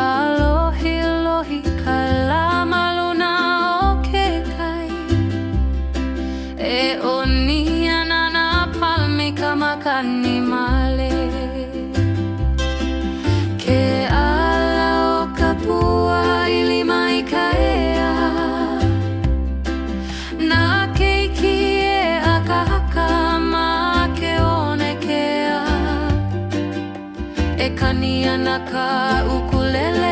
alohi lohi kalama luna oke kai. E oni anana palmi kamakani male. Ke ala o kapua ili mai kaea. Na keiki e akahaka ma ke one kea. E kani ana ka ukulele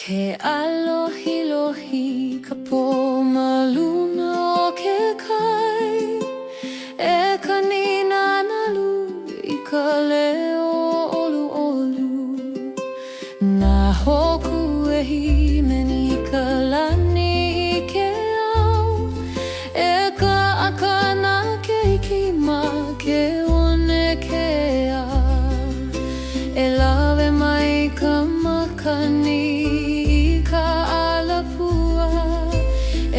Ke alohi lohi ka po maluna o ke kai e kanina nalu I ka leo olu olu na hoku e himeni ka lani I ke au e ka akana ke ikima ke one ke a e lawe mai ka makani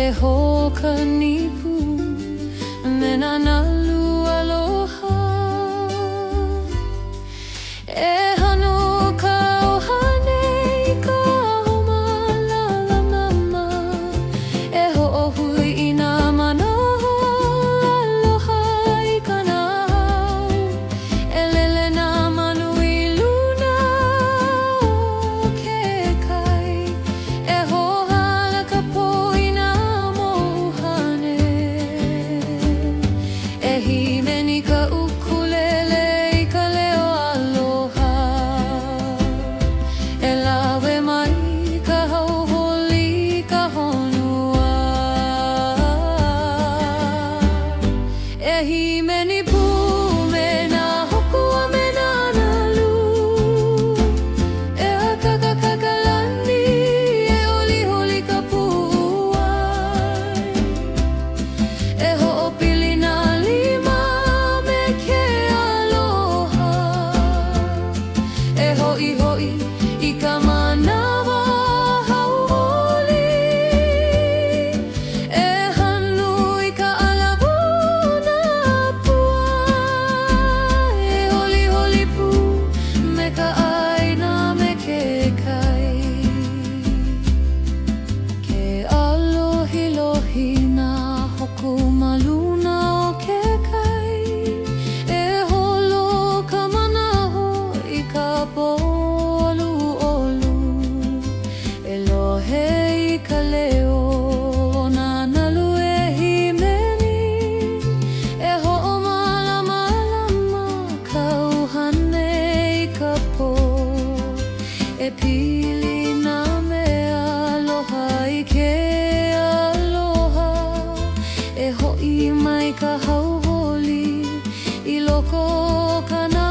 e hoka nipu me na nalu aloha e hanu ka ohane I ka homa lala mama e ho'ohui I nā manoho aloha I ka nao e lele nā manu I luna o ke kai e hohala ka po himeni ka ukulele I ka leo aloha e lawe mai ka hauholi ka honua e himeni pu me na hokua me na nalu e akakakalani e oliholi ka puai e ho'opili na hoi I ka manawa hauholi e hanu I ka alawuna pua e holi holi pu me ka aina me ke kai ke alohi lohi na hoku maluna o ke kai e holo ka manaho I ka po ka leo na nalu e himeni e ho'omalama ka uhane I ka po e pili na mea aloha I ke aloha e ho'i mai ka hauholi I loko ka na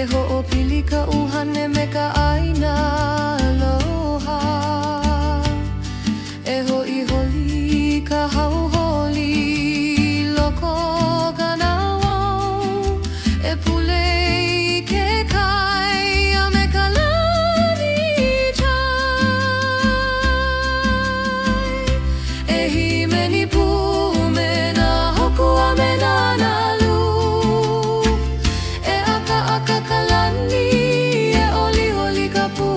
ho'opili ka uhane me ka aina aloha e ho'i holi ka hauholi loko ka nawao e pule I ke kai a me ka lani chai e himeni pu me na hokua me na nalu e aka aka kalani e oli holi ka pu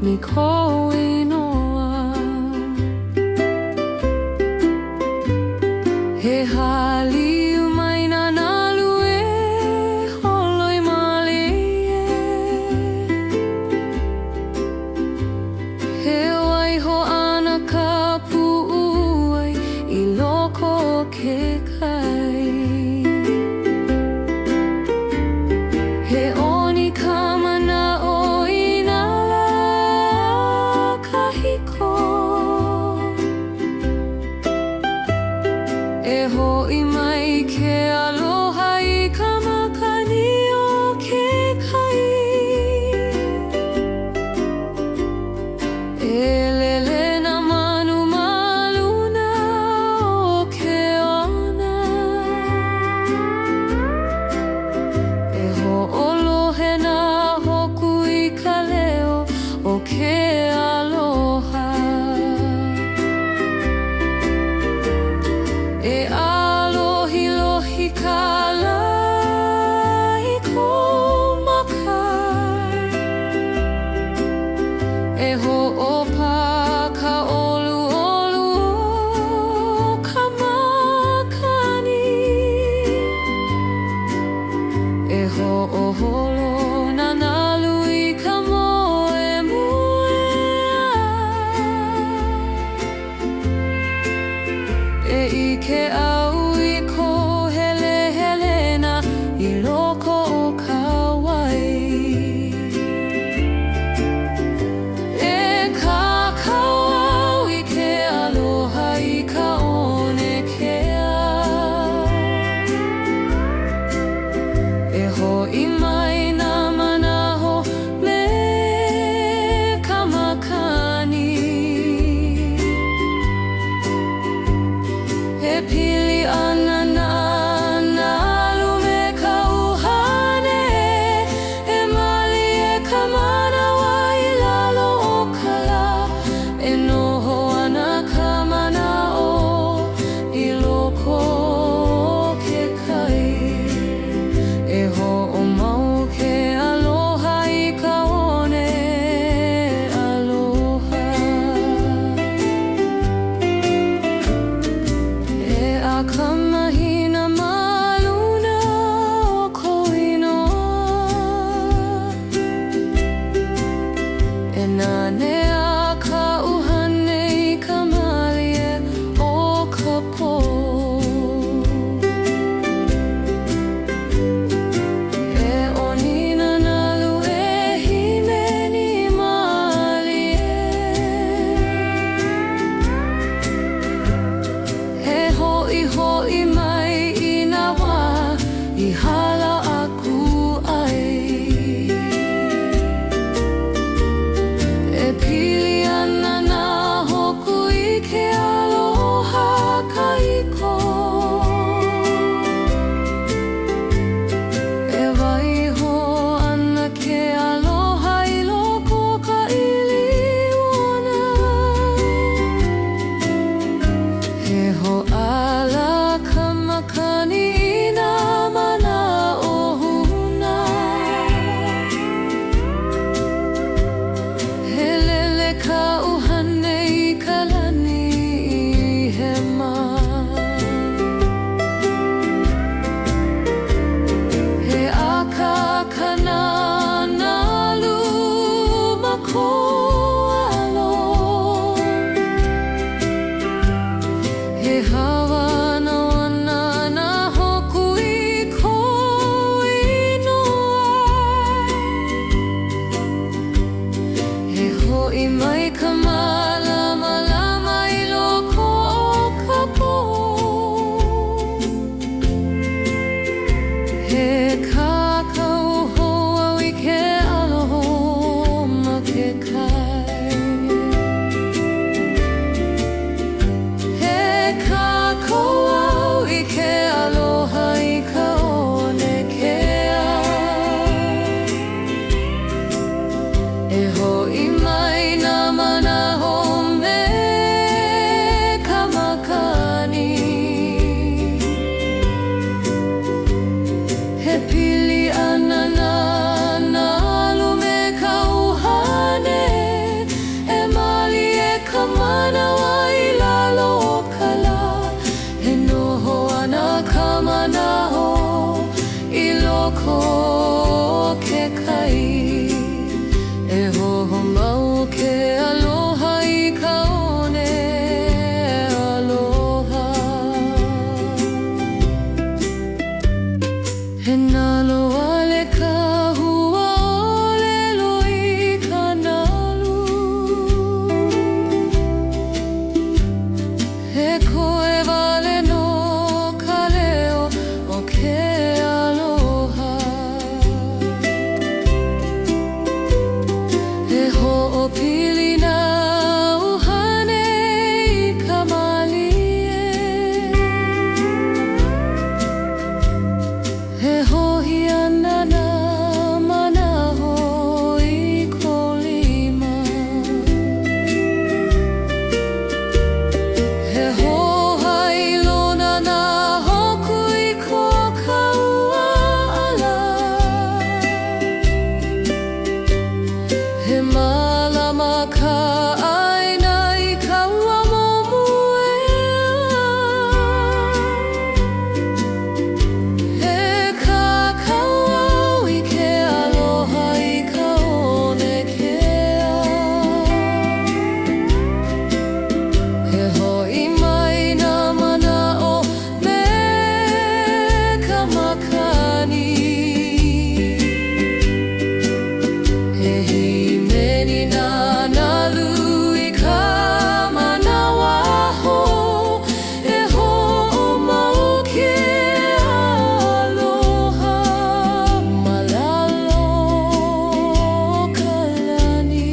me ko inoa. He hali umaina na lue holoi malie. He waiho ana ka pu'uai I loko o ke kai. He oni ka mana'o I nā la kahiko. E ho'i mai ke aloha I ka makani o ke kai. E lele na manu maluna o ke ona. E ho'olohe na hoku I ka leo o ke aloha. E alohi ka lai ko makai. E ho'opa ka olu o ka makani. E ho'oholo na nalu I ka moe E ike au I ko hele na I loko o ka wai. E kakau au I ke aloha I ka one kea. E ho'i mai nā manaho me ka makani. E pili ana na nalu me ka uhane. E mali e ka manawa I lalo o ka la. E noho ana ka mana'o I loko o ke kai. E ho'omau ke aloha I ka one aloha. E a ka mahina maluna o ko inoa. E nane a ka uhane I ka malie o ka po. E onina nalu e himeni malie. He ho'i mai I nā wā I hala aku ai. E pili ana nā hoku I ke aloha kahiko. E waiho ana ke aloha I loko ka iliwona. He ho'ala ka makani I nā mana'o huna. He lele ka uhane I ka lani I he mā. He aka na nalu ma ko alo. He hawa na wana na hoku I ko inoa. He ho'i mai ka malama I loko o ka po. He kakau hoa I ke aloha ma ke kai. He kakau au I ke aloha I ka one kea. E ho'i mai nā manaho pili na uhane ikamalie. He hohiana na manaho ikolima. He hohailona na hoku iko kaua ala. He malama ka aina I kaua momuea. He kakauau I ke aloha I ka onekea. He hoi mai na mana'o me ka makani. He himeni na nalu I ka manawa ho. E ho'omau ke aloha malalo ka lani.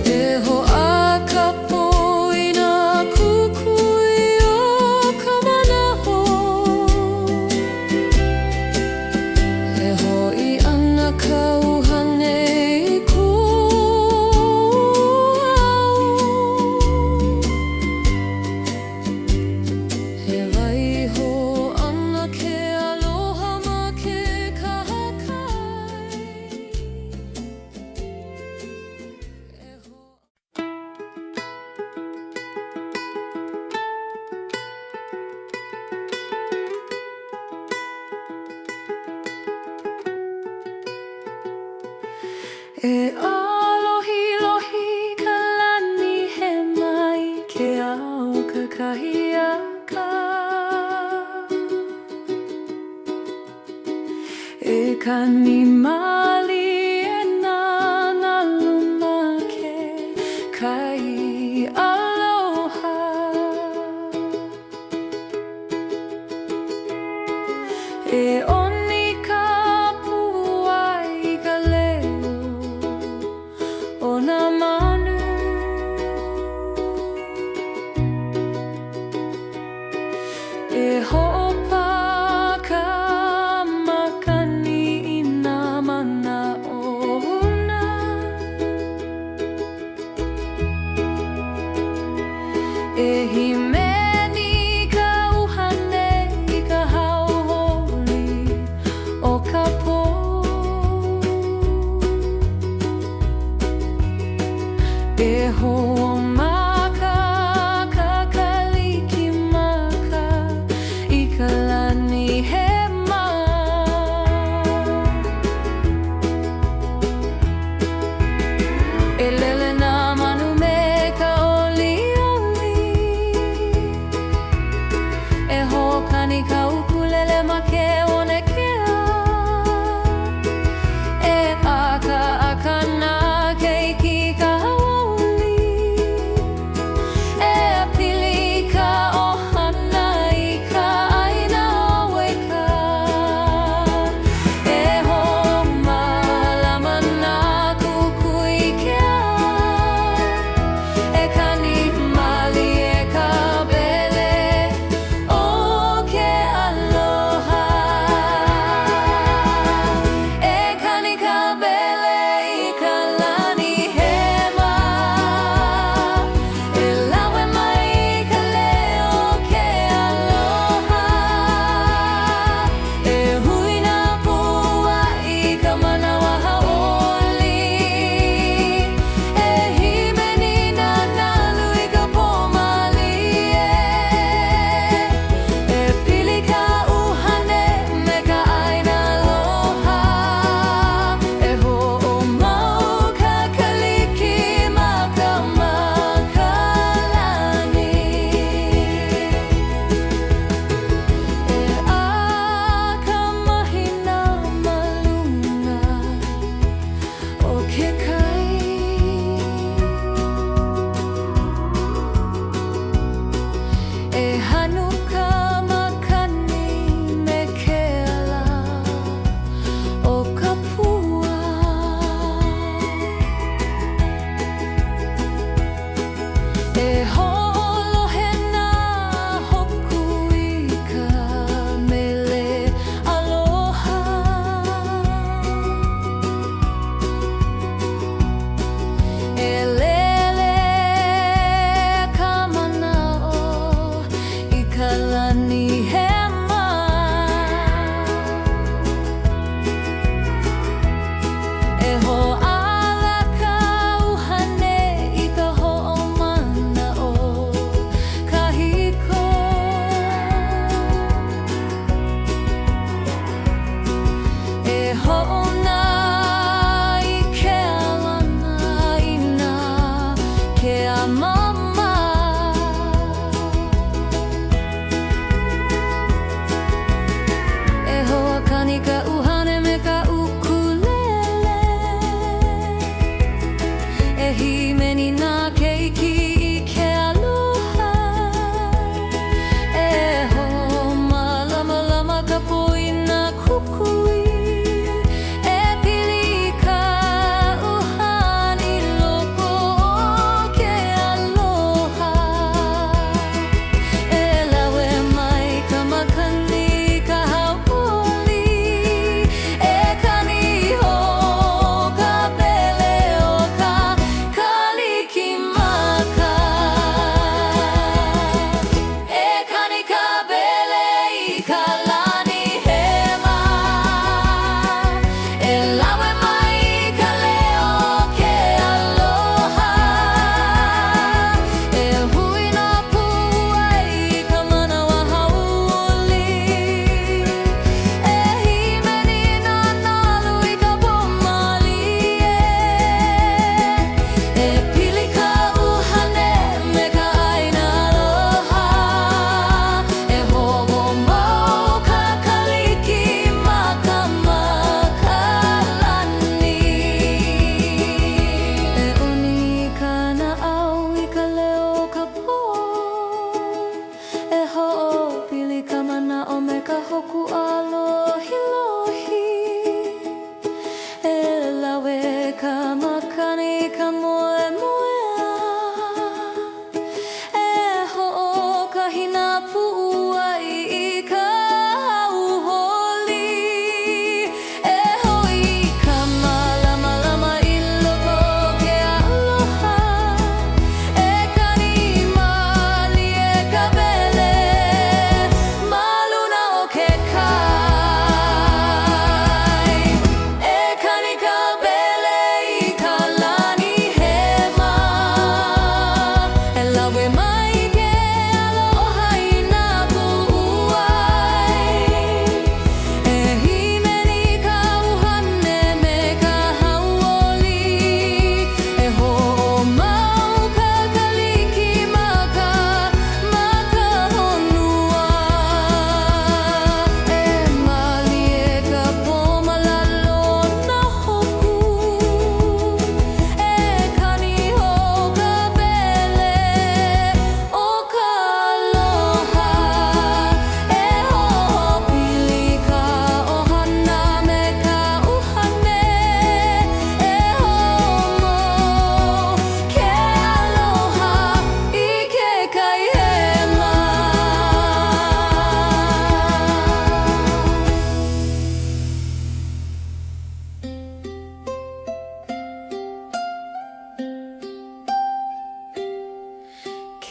E ho'akapo I nā kukui o ka manaho. He ho'i ana ka uhane I kuau. He waiho ana ke aloha ma ke kahakai. E alohi ka lani he mai ke au kakahiaka. E kani mali e nana luma ke kai aloha. E oni ka pua I ka leo o nā manu. E ho'opa ka makani I nā mana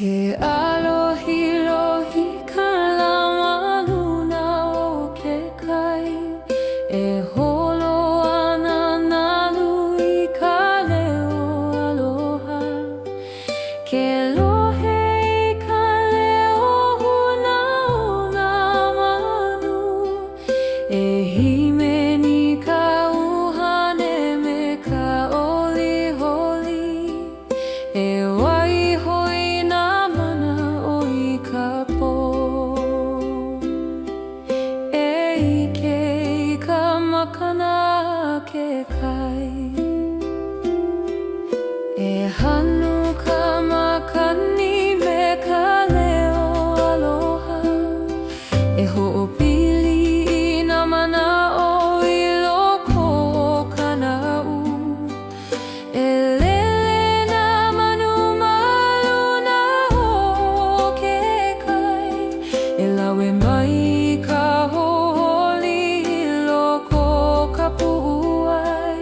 Ke alohi lohi kalama luna o ke kai e holo ana nalu I ka leo aloha. Ke lohe I ka leo huna o nā manu e hime ni ka uhane me ka oliholi e waihoi nā mana o I ka pō e ike I ka makana ke kai e hanu ka makani me ka leo aloha e ho'opili I nā mana o I loko o kana u e lele nā manu ma luna o ke kai e lawe mai ka hoholi I loko ka pu'u ai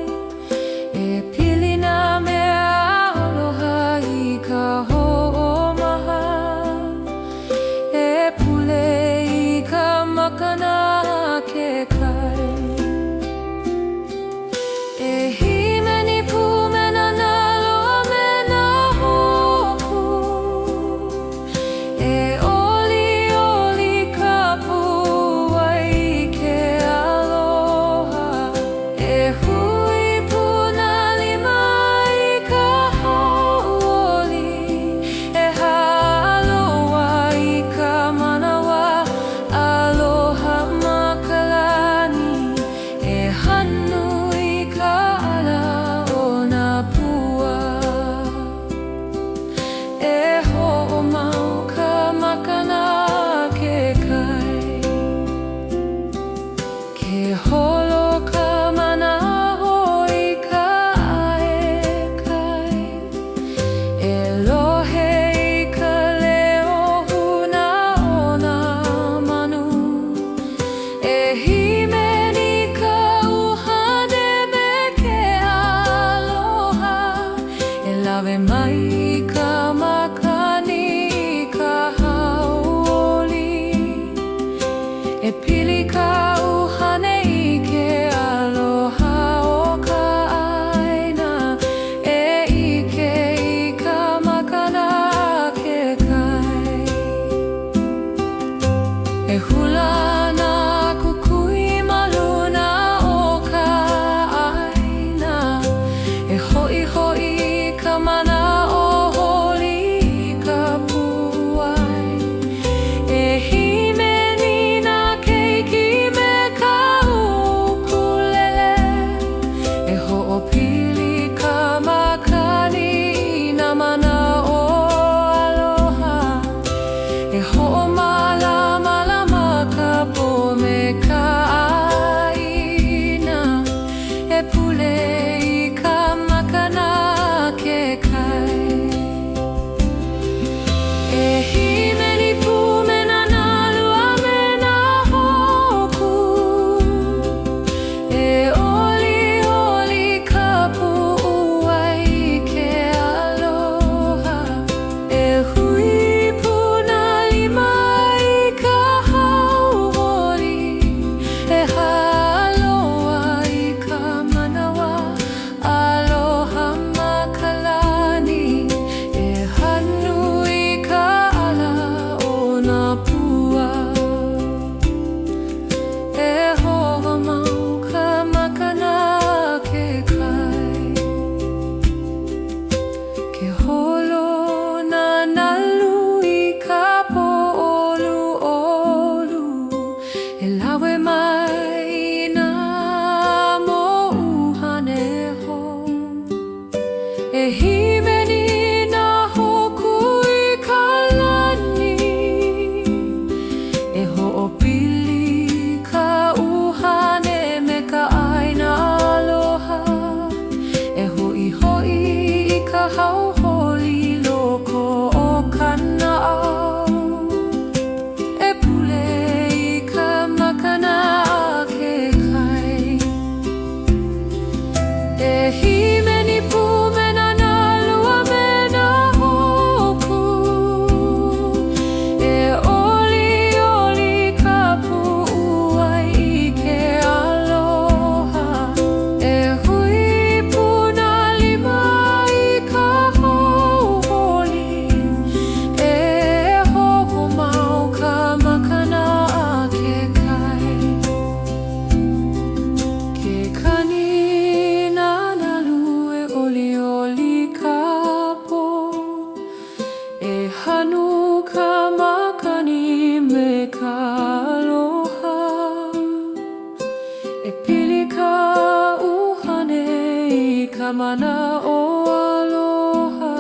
mana o aloha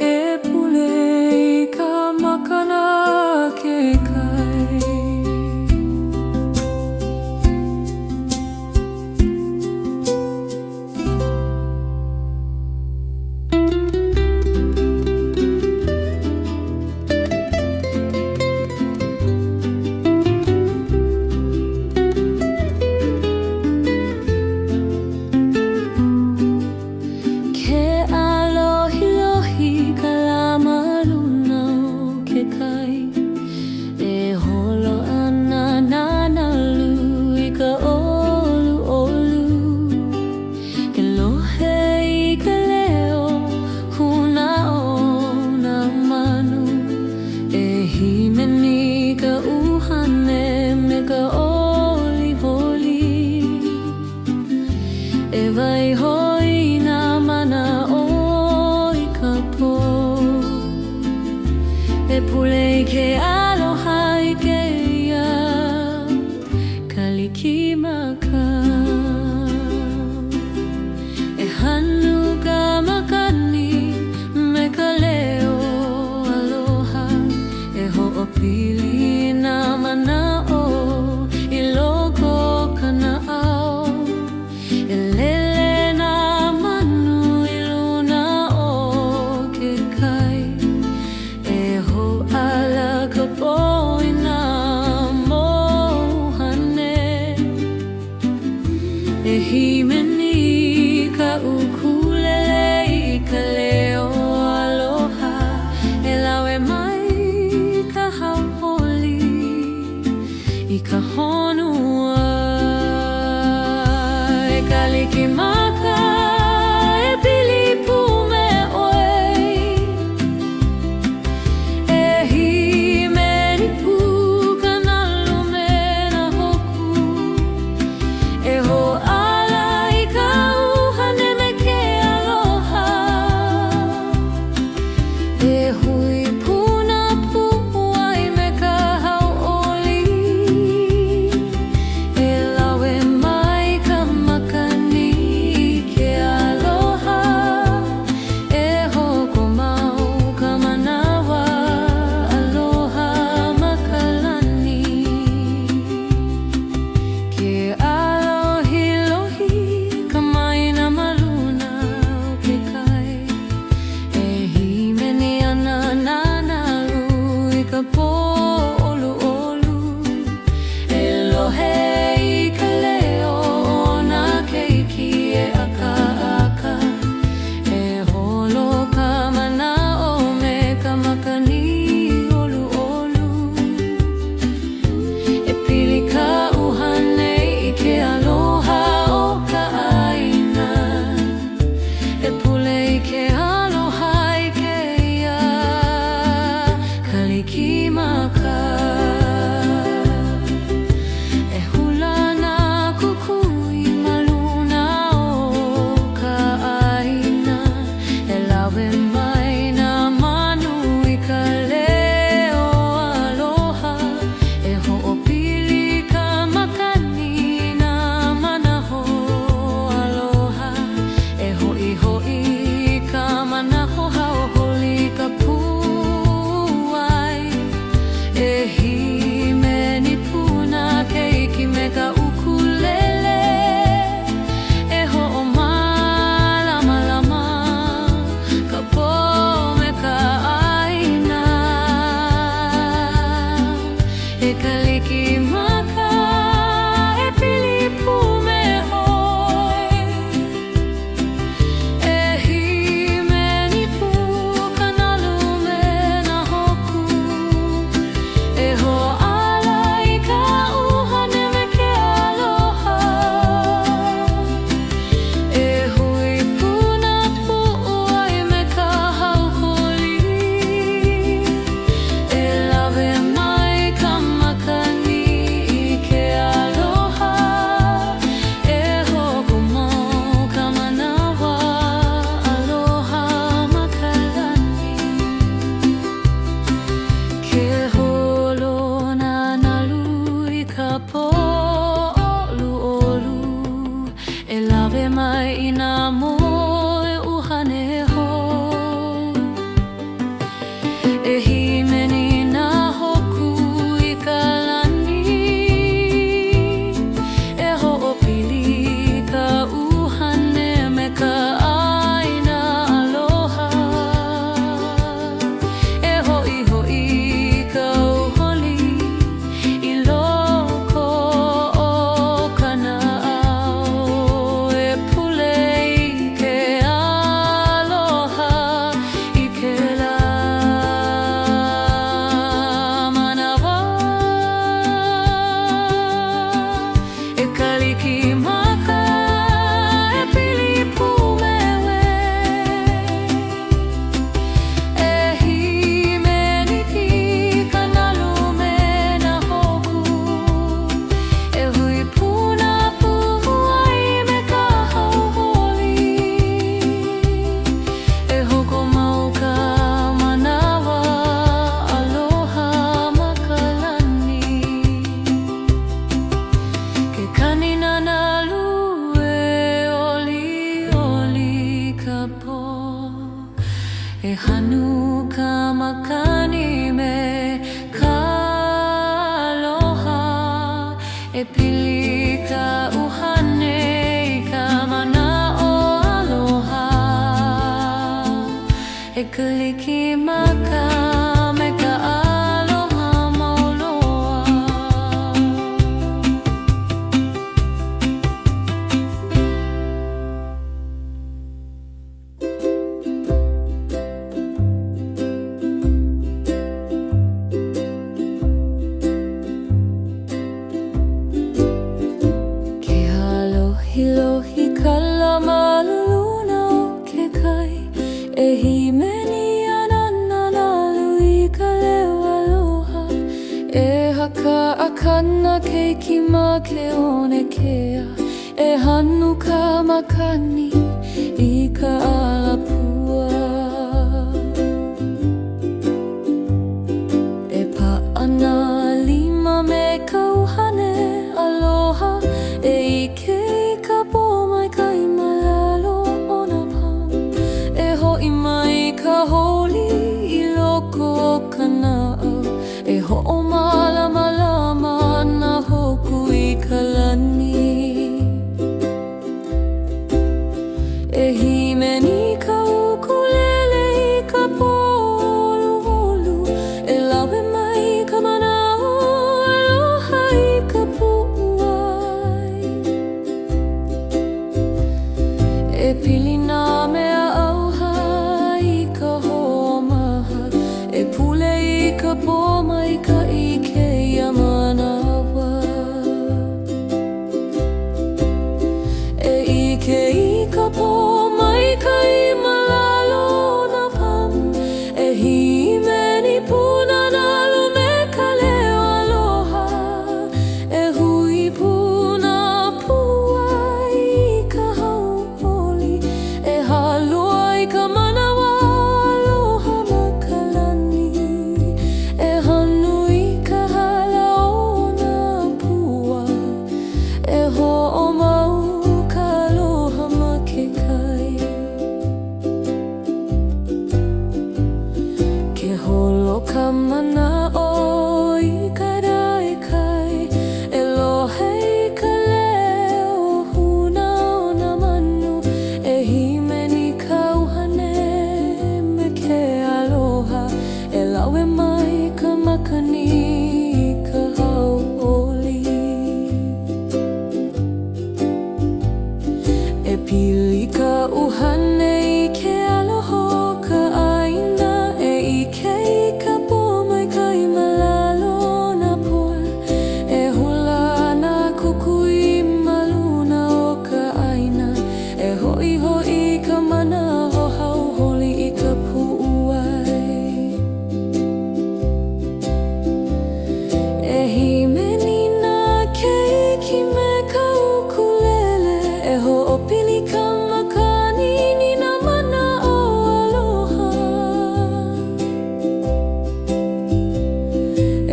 e pule I ka makana ke kai. E pule ke aloha I ke ia kalikimaka. E hanu ka makani me ka leo aloha. E ho'opili na mana'o I loko kana ao. E lele na manu I luna o ke kai. Ala ka po'i na mohane. E himeni ka ukulele I ka leo aloha. E lawe mai ka hauholi I ka honua. E kalikimaka e pilipu me oi. mai i nā mua. Hilohi kala maluluna o ke kai E himeni anana nalu I ka leo aloha E haka akana keiki ma ke one kea E hanu ka makani I ka alapua E paana lima me ka uhane aloha E ike I ka po mai kai malalo o na pam E hoi mai ka holi I loko o ka nao E ho'o malama lama na hoku I ka lani E himeni ka ukulele I ka polu E lawe mai ka manao aloha I ka pu'uai E pili nā mea auha I ka ho'omaha E pule I ka poma I ka ike ia manawa E ike I ka poma I ka I malalo na pam E himeni puna nalu me ka leo aloha E hui puna puai I ka hauholi E halua I ka manawa aloha ma ka lani E hanu I ka hala o na pua E ho'o mau ka aloha ma ke kai Ke holo ka manao I ka rai kai E lohe I ka leo huna o na manu E himeni ka uhane me ke aloha E lawe mai ka makani I ka hauholi E pili ka uhane I ke aloha ka aina E ike I ka po mai kai malalo na pol E hula na kukui maluna o ka aina E hoi hoi ka mana ho hauholi I ka pu'uai E himeni nā keiki me ka ukulele E ho'opili ka makani ni nā mana o aloha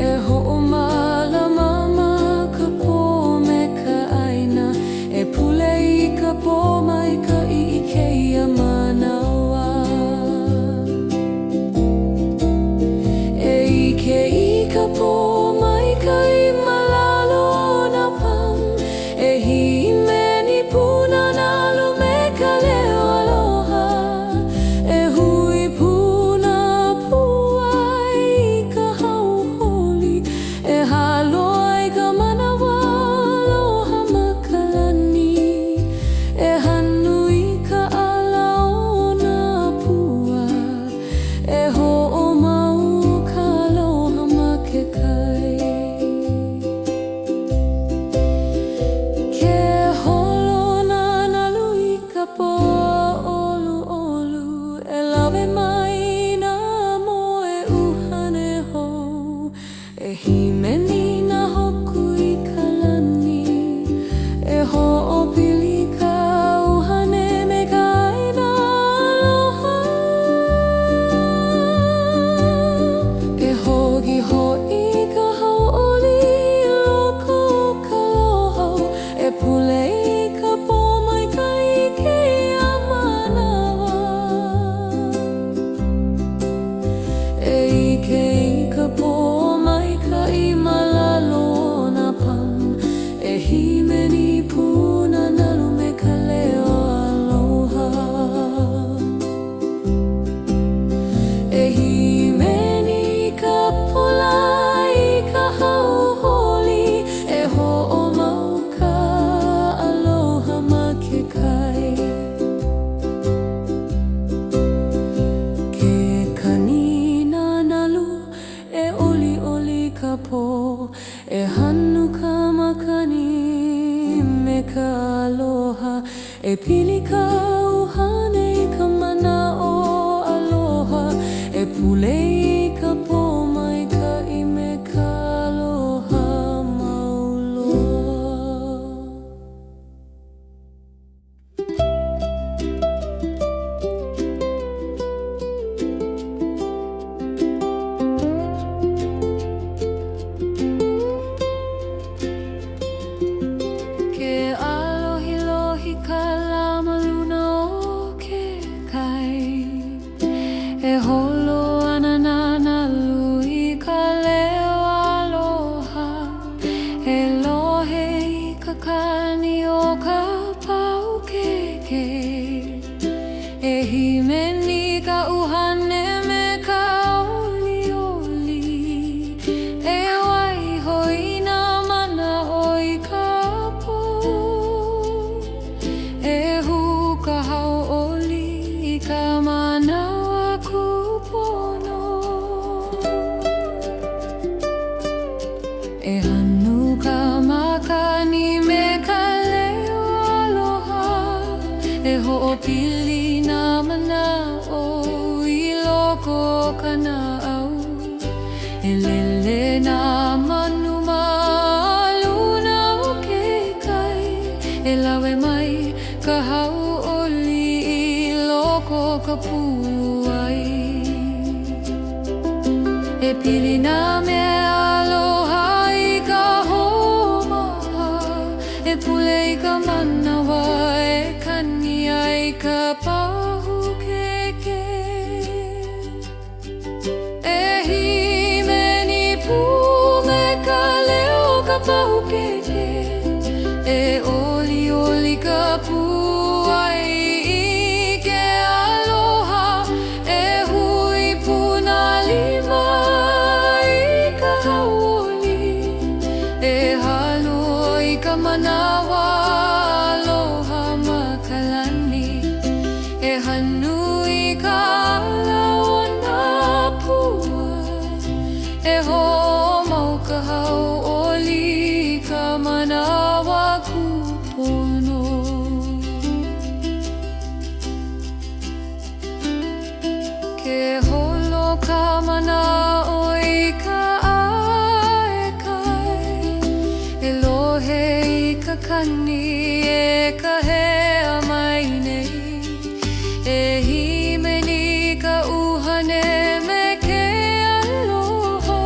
E ho'omalama ma ka po me ka aina E pule I ka po mai ka I ike ia manawa E ike I ka po mai ka I malalo na pam E himeni puna nalu me ka leo aloha E hui puna puai I ka hauholi E haloa I ka manawa aloha ma ka lani E hanu aloha e pili ka uhane I ka mana'o aloha e pule I ka pōmaikaʻi me ka aloha mauloa. Ke alohi ka lama luna o ke kai e holo ana na lui ka leo aloha e lohe I ka kani o ka pau keke e himeni ka uhane me ka oli e waiho I nā mana o I ka po e huka hauʻoli I ka manawa kupono e hanu ka makani me ka leo aloha e hoʻopili nā manaʻo I loko o ka naʻau e lele nā manu ma luna o ke kai e lawe mai ka hauʻoli I loko o ka puai e pili nā mea aloha I ka homaha e pule I ka manawa e kani ai ka pahu keke e himeni pu me ka leo ka pahu keke e oli ka puai I ke aloha e hui puna lima I ka hauʻoli e halo I ka manawa aloha makalani e hanu I ka alaona pua e homau ka hauʻoli ka manawa kupono ke holo ka manaʻo I ka ʻaekai e lohe I ka kani e ka hea mai nei e himeni ka uhane me ke aloha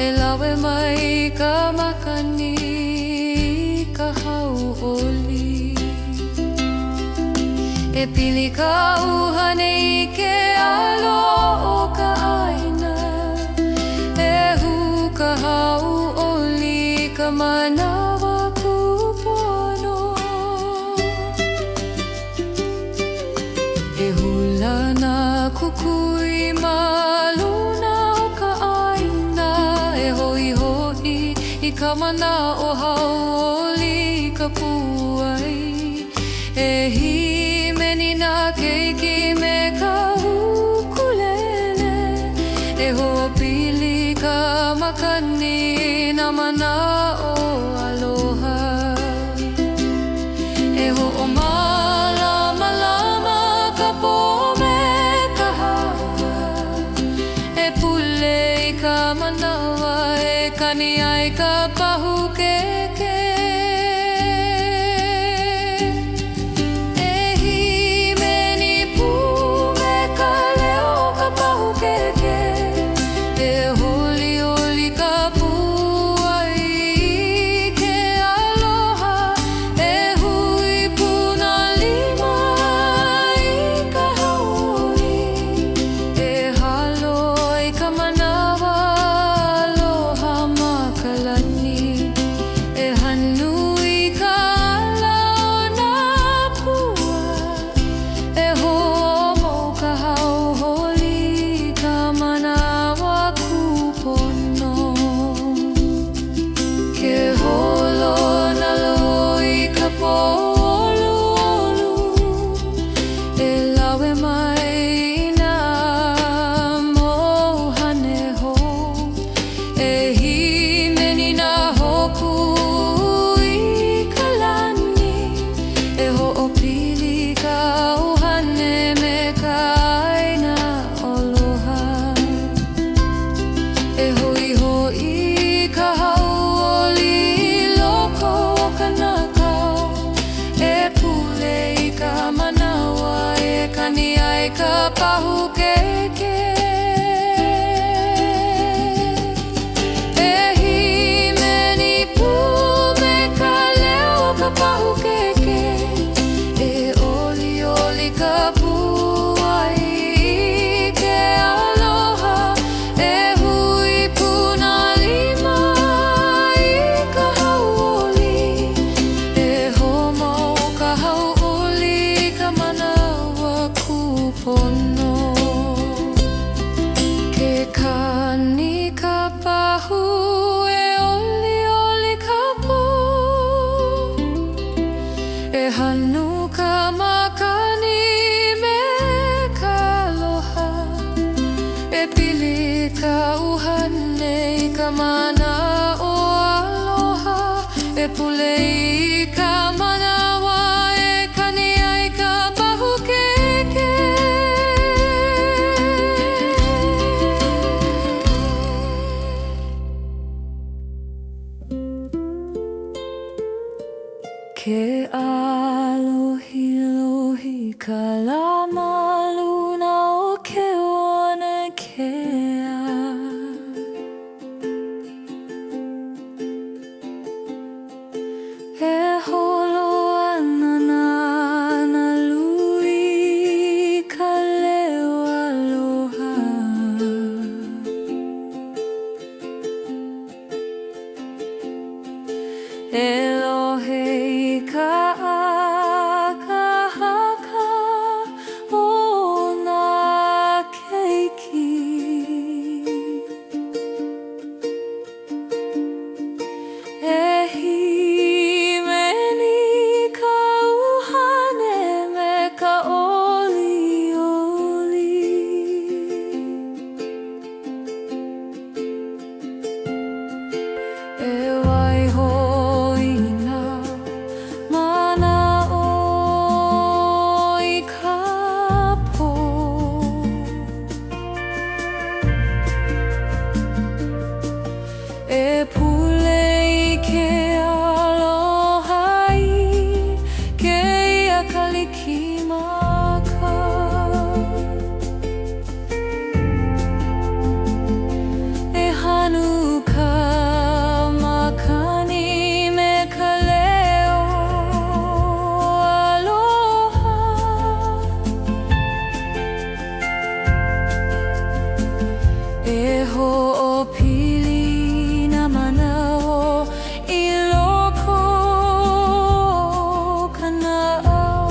e lawe mai ka makani ka hauʻoli e pili ka uhane I ke alo o ka ʻaina e huka hauʻoli ka manawa kupono e hula nā kukui ma luna o ka ʻaina e hoʻi I ka manaʻo hauʻoli ka puai e himeni nā keiki me ka ukulele e hoʻopili ka makani nā manaʻo aloha e hoʻomalama ka pō me ka hawa e pule I ka manawa e kani ai ka pahu keke e holi ka puai ka pahukeke. E himeni pu me ka leo ka pahukeke. E oli oli ka puai I ke aloha. E hui puna lima I ka hauoli. E homau ka hauoli ka manawa kupono. Ke kani ka pahu e oli oli ka pu. E hanu ka makani me ka aloha. E pili ka uhane I ka mana o aloha. E pule I ka manawa e kani ai ka pahukeke. Ke alohi lohi ka lama luna o ke ona kea. E holo ana na lui ka leo aloha. Elohe I ka akahaka o nā keiki. E himeni ka uhane me ka oli oli. E waiho e pule I ke aloha I ke ia kalikimaka. E hanu ka makani me ka leo aloha. E ho'opili manawa I loko ka na'au.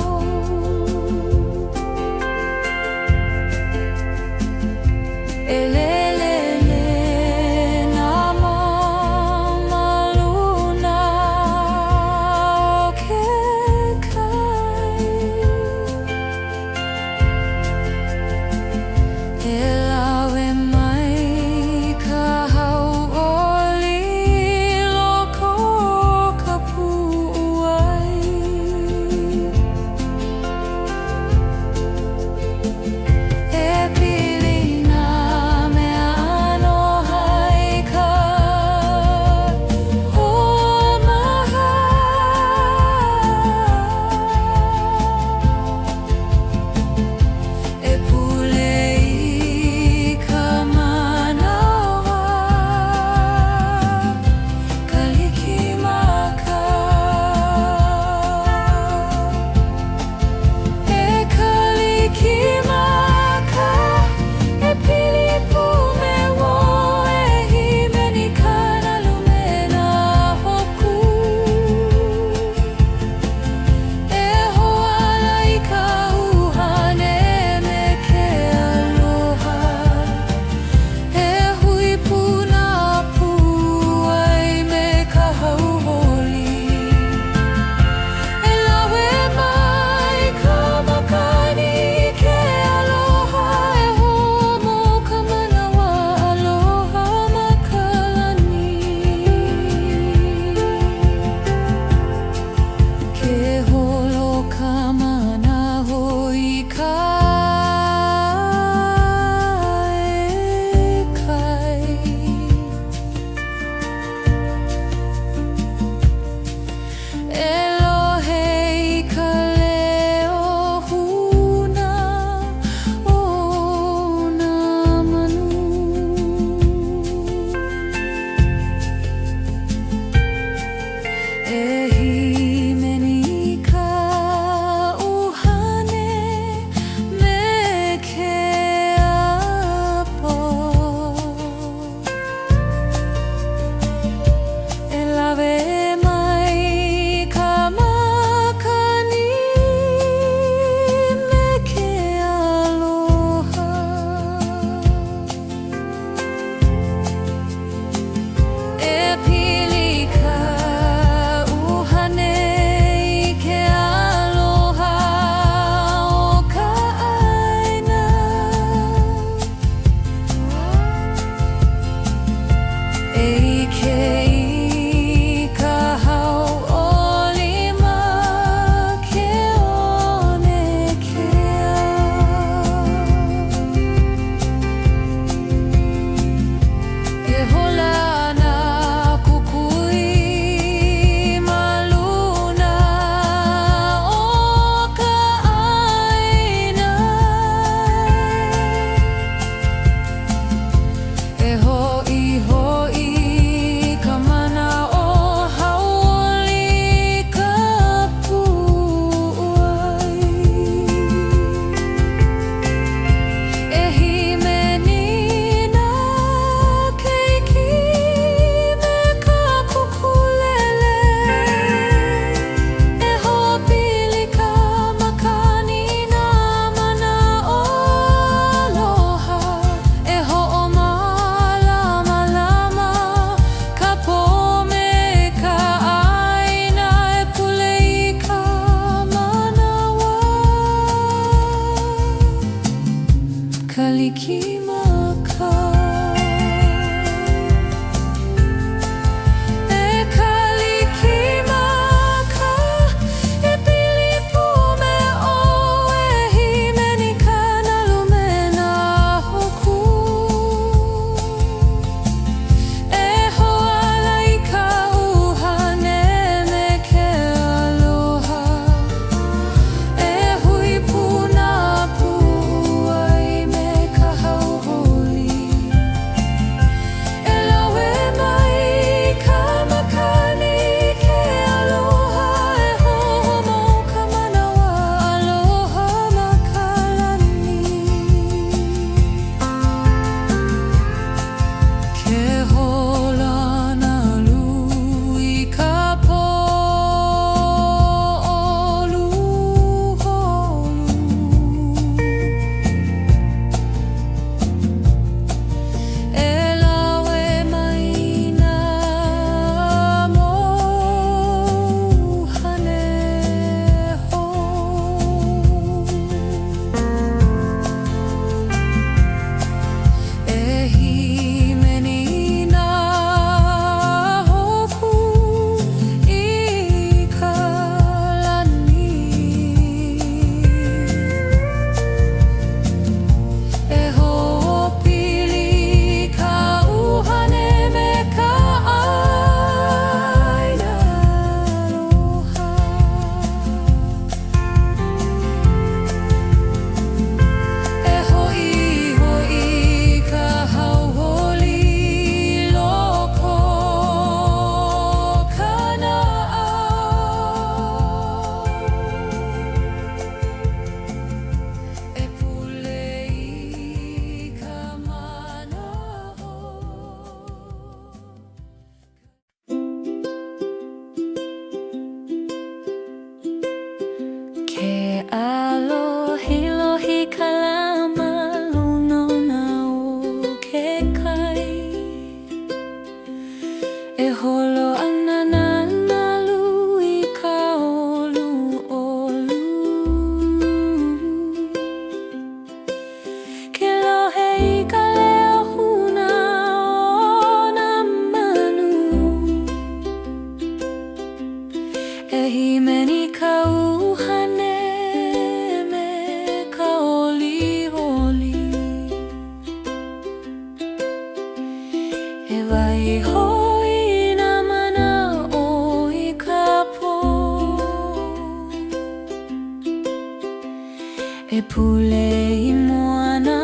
E pule I moana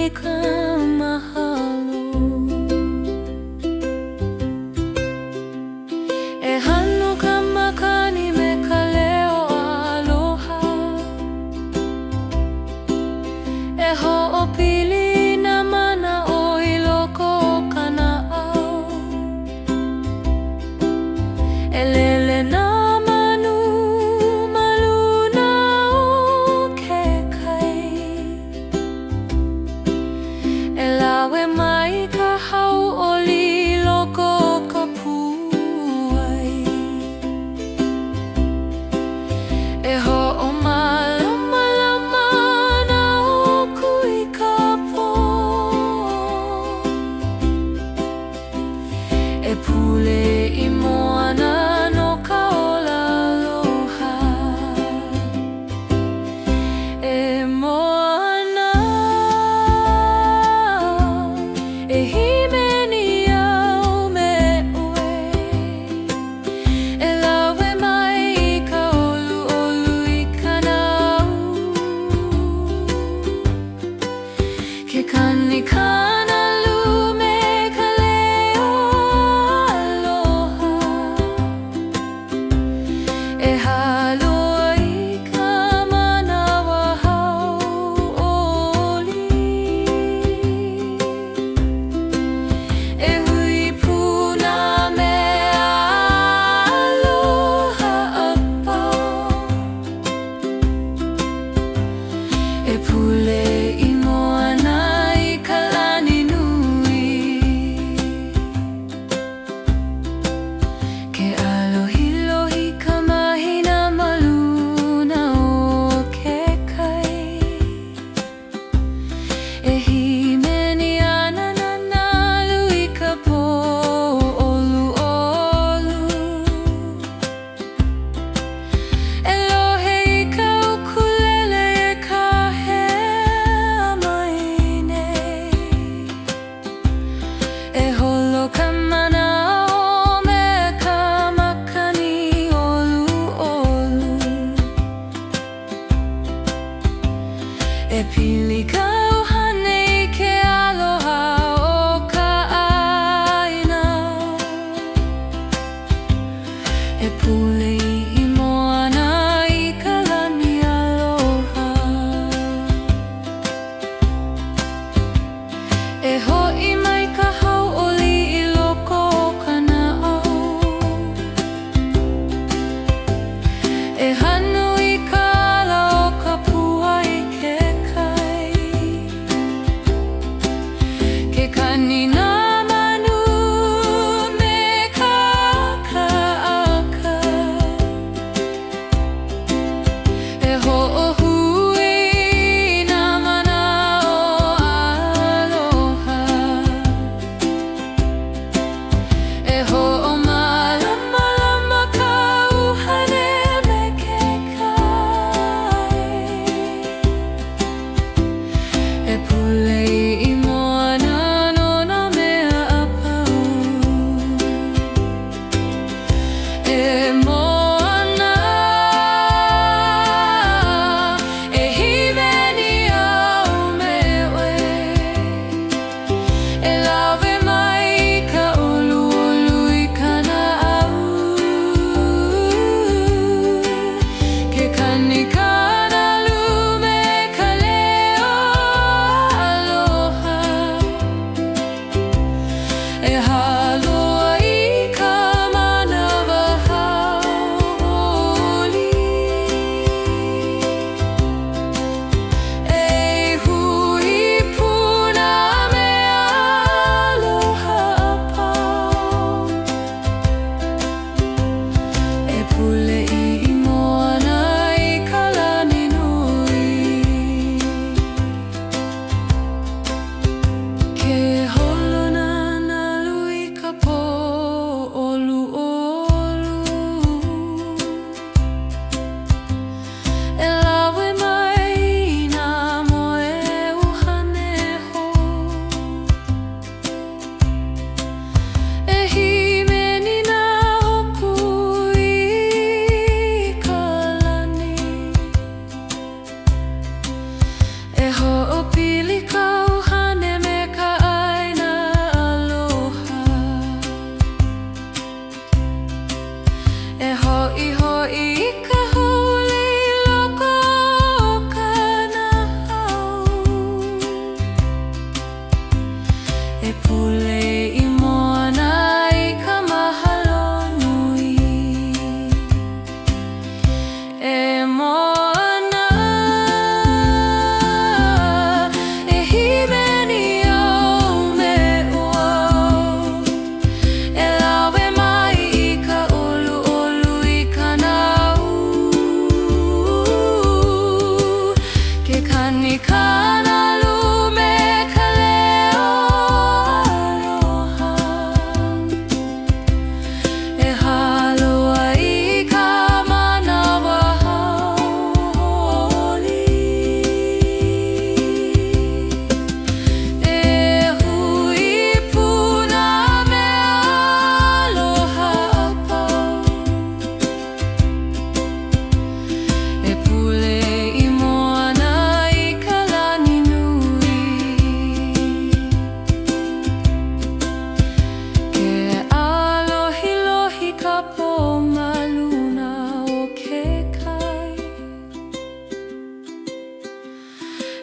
I ka mahalo. E hanu ka makani me ka leo aloha. E ho'opili na mana o I loko o kana au. E lele na manu maluna o ke kai. E lawe mai ka hau'oli loko o ka puai. E ho'omalama na oku I ka po. E pule I moana no ka ola aloha. E moana e himeni au me ue. E lawe mai I ka olu olu I kana au. Ke kani kana lume ka leo aloha. E halo I ka manawa hau'oli. E hui puna me aloha apau. E pule I moana I ka lani nui. Ke alohilohi ka mahina maluna o ke kai. E himeni ana na nalu I ka po olu olu. E lohe I ka ukulele e ka hea mai nei. E holo ka mana o me ka makani olu olu. E pili ka uhane I ke aloha o ka ʻāina. E pule I moana I ka lani aloha. E ho'i mai ka hau'oli I loko o kana au. E hanu I ka ala o ka pua I ke kai.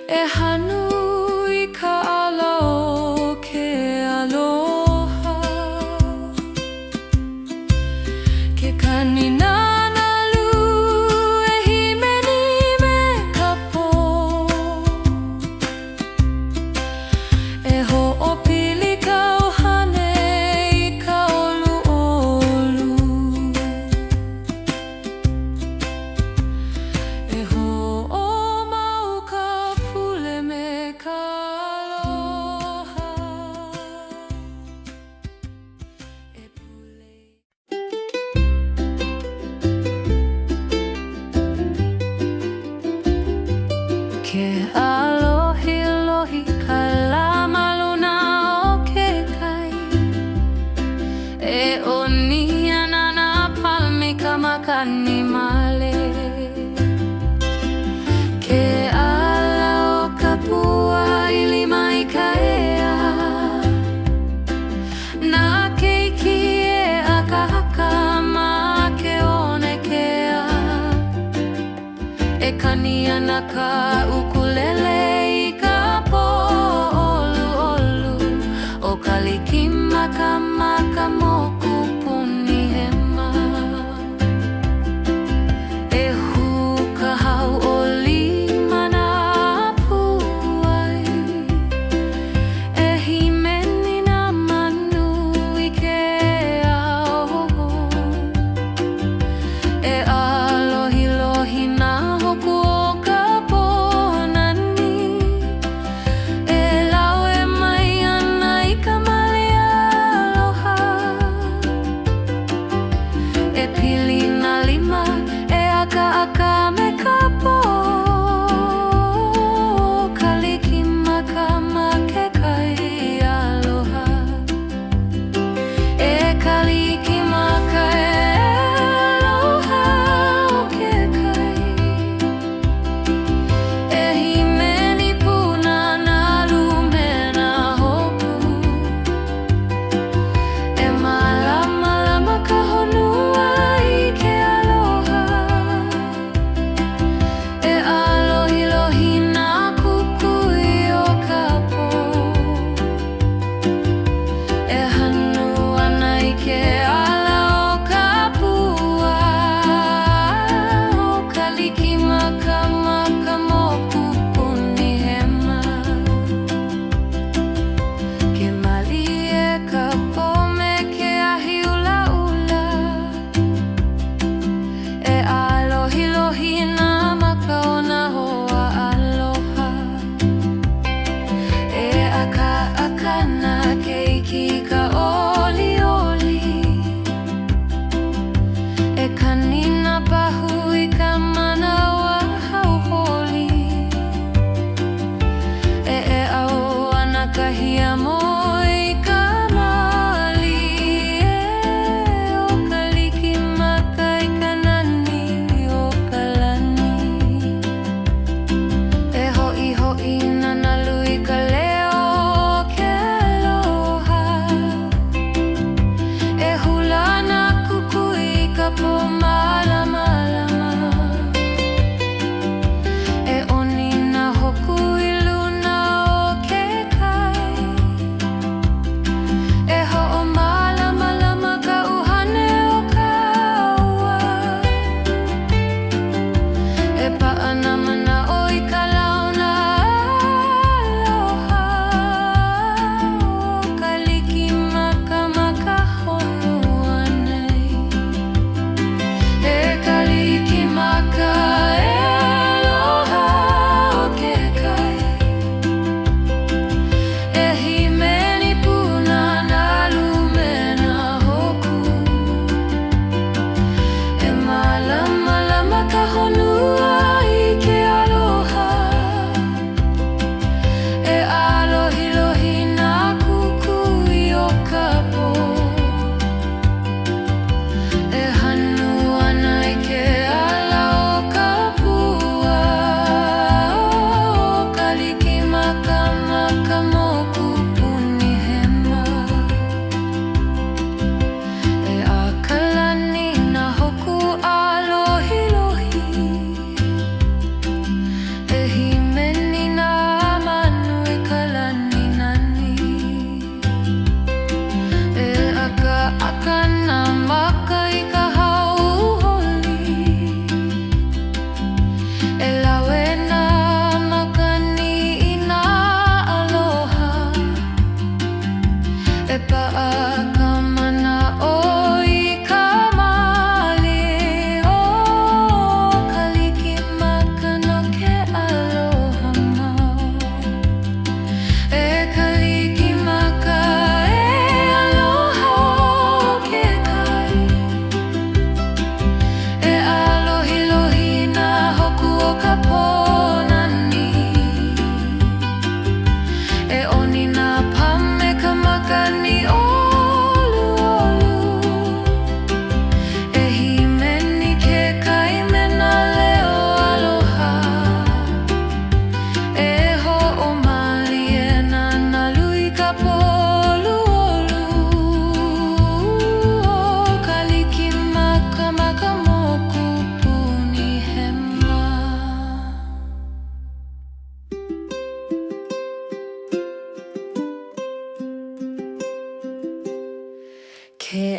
E hanu I ka ala o ke aloha, ke kaninana lu e himeni me ka po, e ho'opili ka ohane I ka olu'olu, e ho'omau ka pule me ka aloha, e pule. Ke alohi lohi ka lama luna o ke kai, e onia nana palmi ka makani male. Ke ala o ka pua I lima I ka ea, na keiki e akahaka ma ke one kea, e kani ana ka ukulele I ka po olu olu, o ka likima ka maka moku puni hema, e huka hau o lima na puai, e himeni na manu I ke ao, e alohi lohi na hoku o ka ponani,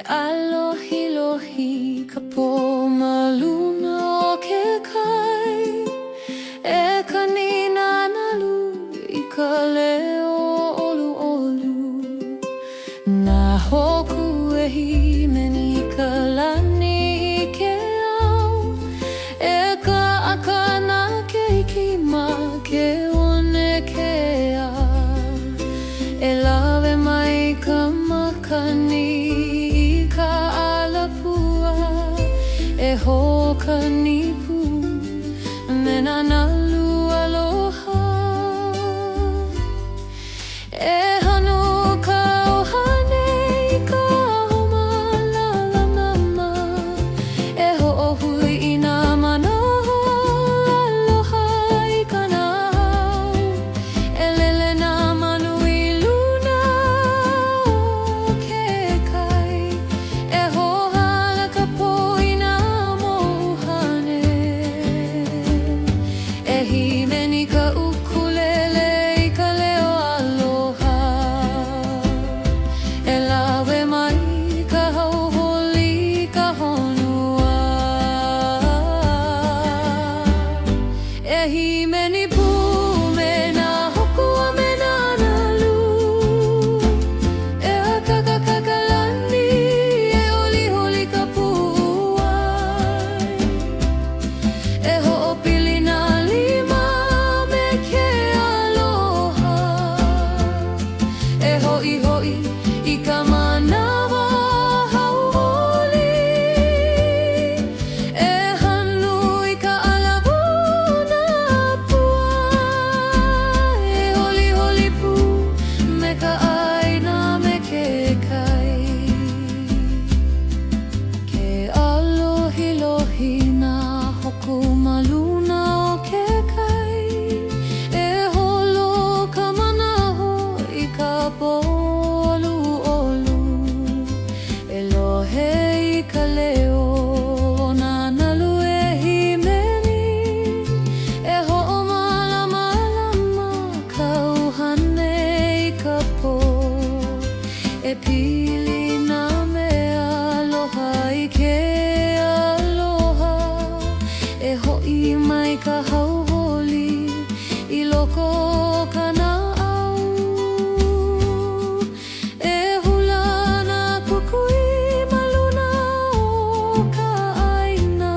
alohi lohi ka po maluna o ke kai e kanina nalu I ka leo olu olu na hoku e himeni ka lani I ke au e ka akana ke iki ma ke one ke a e lawe mai ka makani I ka alapua e hoka nipu me na nalu aloha e hanu ka ohane I ka homa lala mama e ho'ohui I nā manoho aloha I ka nao e lele nā manu I luna o ke kai e hohala ka po I nā mohane e himeni ka ukulele I ka leo aloha e lawe mai ka hauholi ka honua e himeni pu me nā hokua me nā nalu e akakakalani e oliholi ka puai e ho'opili nā lima me ke aloha e ho'i ho'i I ka manawa hauholi e hanu I ka alawuna pua e holi holi pu me ka aina me ke kai ke alohi lohi nā hoku maluna o ke kai e holo ka manaho I ka polu olu e lohe I ka leo o nā nalu e himeni e ho'omalama lama ka uhane I ka po e pili nā mea aloha I ke aloha e ho'i mai ka hauholi I loko o ka na'au e hula nā kukui maluna o ka aina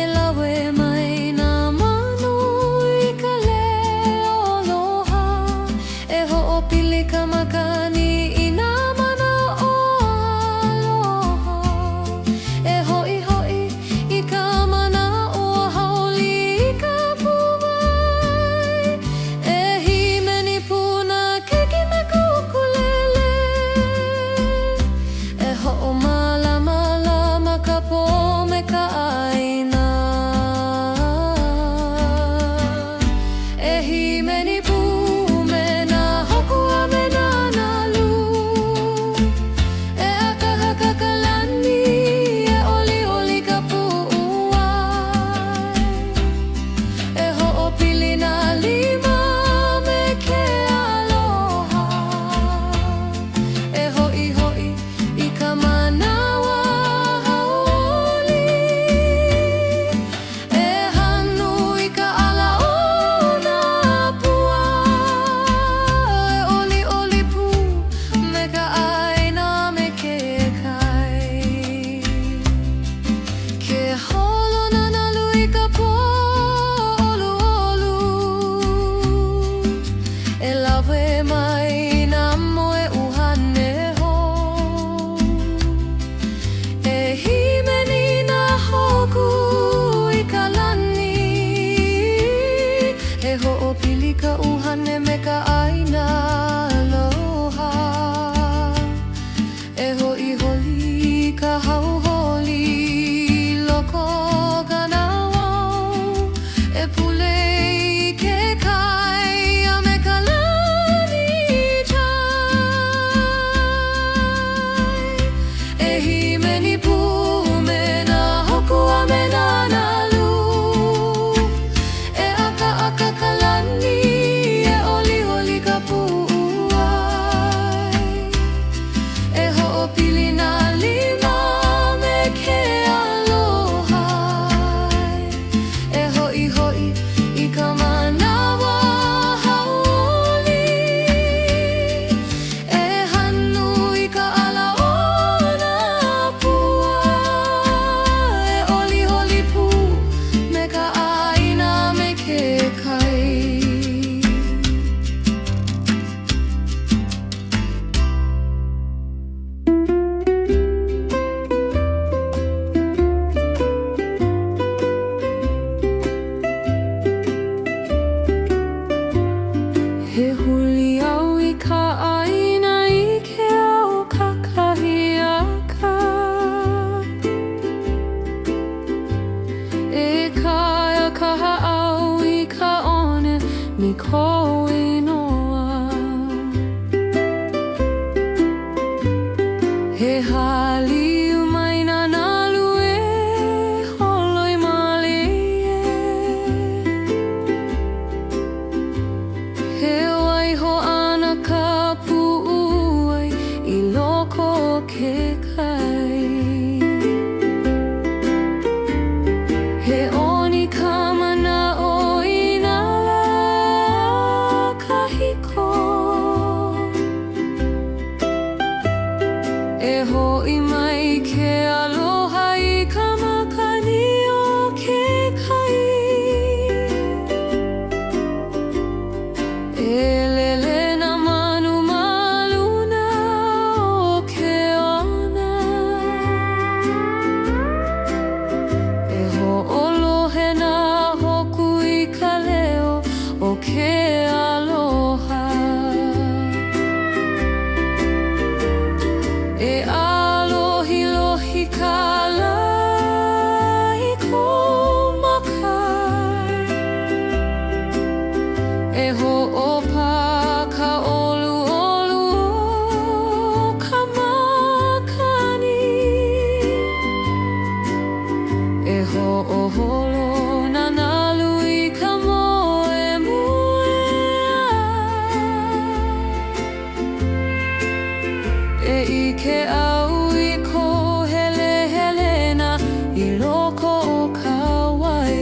e lawe mai nā manu I ka leo aloha e ho'opili ka makani I nā mana o aloha e ho'i ho'i I ka mana o haoli I ka puwai e himeni puna keiki me ka ukulele e ho'omalama lama ka po me ka aina e himeni pu me nā hokua me nā nalu e akahakakalani e oli oli ka pu'uai e ho'opili nā lima me ke aloha e ho'i ho'i I ka manawa hauoli e hanu I ka alaona pua e oli oli pu me ka aina me ke kai ke holo nā nalu I ka po olu olu e lawe mai nā moe uhane ho e himeni nā hoku I ka lani e ho'opili ka uhane me ka aina aloha e ho'i holi ka hauholi loko ka nawao e pule I ke kai a me ka lani chai e himeni pu me nā hokua me nā nalu e aka aka kalani e oli He huli au I ka ʻāina I ke ao kakahiaka. E kaia ka haʻau I ka ʻone mi kou inoa. He haliu mai nā nalu e holoi malie. He waiho ana ka puʻu ai I loko o ke kai. He oni ka manaʻo I nā lā kahiko. E hoʻi mai ke aloha I ka makani o ke kai. E lele nā manu maluna o ke ona. E hoʻolohe nā hoku I ka leo o ke aloha. E alohilohi ka lā I kou makai. E hoʻopa ka ʻoluʻolu o ka makani. E hoʻoholo nā nalu I ka moemoea. E ike au I ko helehelena I loko o ka wai.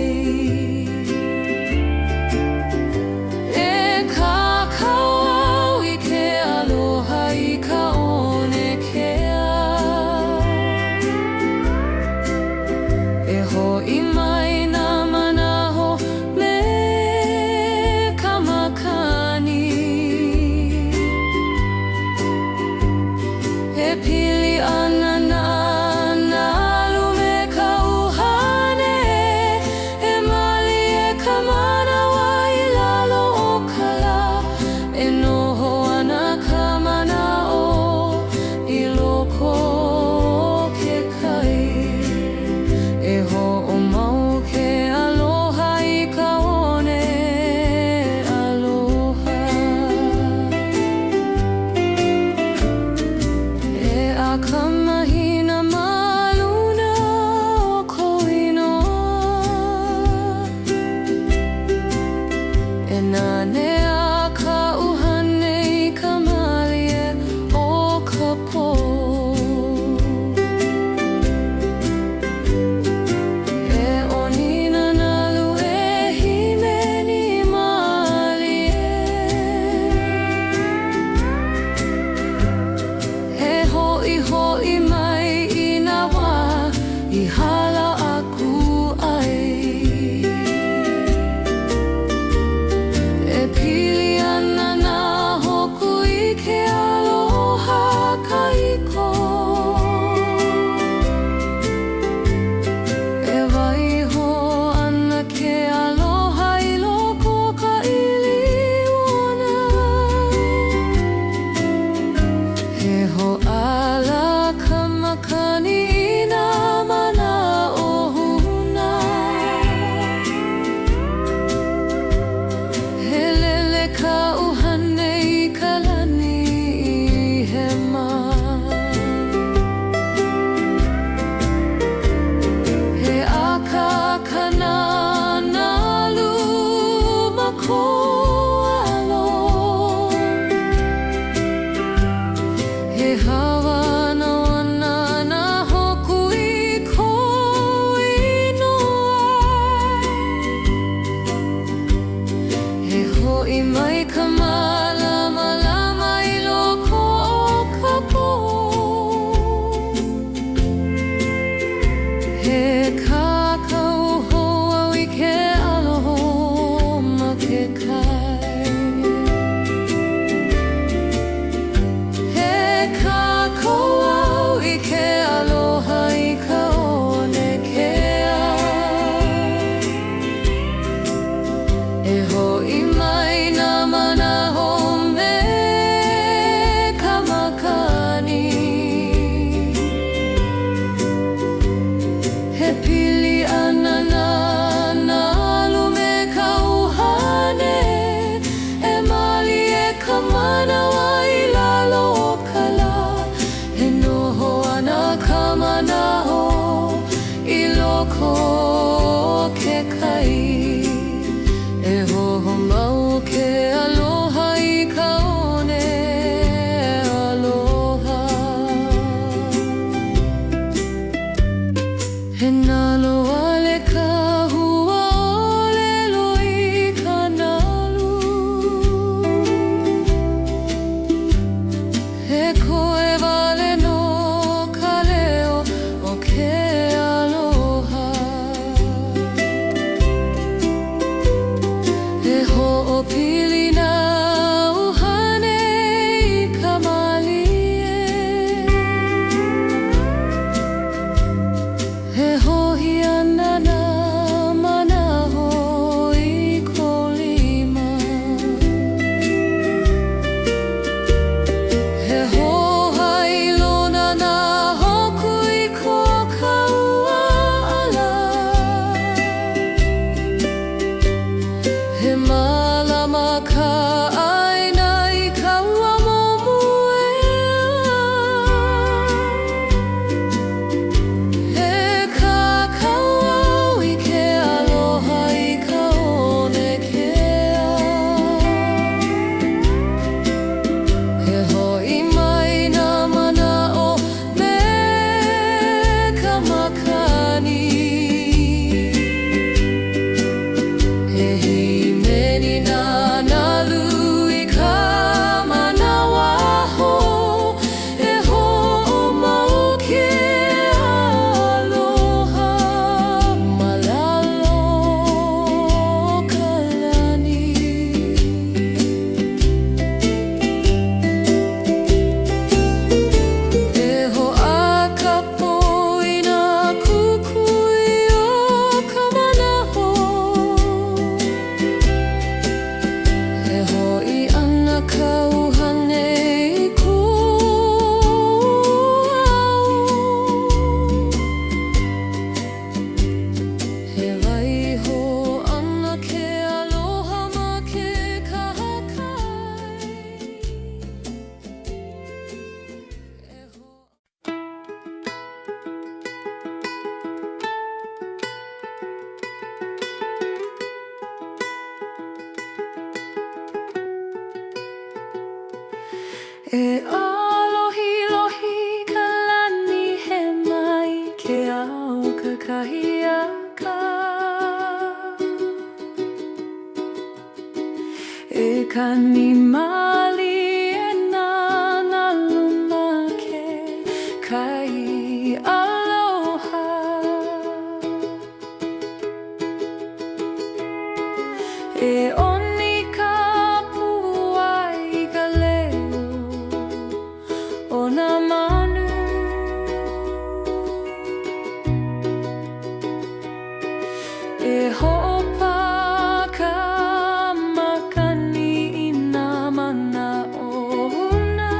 E kakau au I ke aloha I ka ʻone kea. E hoʻi mai nā manaho me ka makani. E pili ana nā nalu me ka ʻuhane. E mali e ka manawa I lalo o ka lā. E noho ana ka manaʻo I loko o ke kai. E hoʻomau ke aloha I ka ʻone aloha. E a ka mahina maluna o kou inoa. E nanea ka ʻuhane I ka malie o ka pō. E oni nā nalu e himeni malie. E hoʻi mai I nā wā I hala aku ai. E pili ana nā hoku I ke aloha kahiko. E waiho ana ke aloha I loko o ka iliona. He hoʻala ka makani I nā manaʻo huna. He lele ka ʻuhane I ka lani I he mai. He akaka nā nalu ma kou alo. He hawanawana nā hoku I kou inoa. He hoʻi mai ka malamalama I loko o ka pō. He kākau hoa I ke aloho ma ke kai. He kākau au I ke aloha I ka ʻone kea. E hoʻi mai nā manaho pili na uhane ikamalie. He hohi ana na manaho I kolima. He hoha ilona na hoku I ko kaua ala. He malama ka aina I kaua momuea. He kakauau I ke aloha I ka onekea. He hoi mai na mana'o me ka makani. He himeni na nalu I ka manawa ho. E ho'omau ke aloha malalo ka lani. E ho'akapo I nā kukui o ka manaho. He ho'i ana ka uhane I kua'au. He waiho ana ke aloha ma ke kahakai. E alohi lohi ka lani he mai ke au kakahiaka. E kani mali e nana luma ke kai aloha. E oni ka pua I ka leo o nā manu. E ho'opa ka makani I nā manaʻona.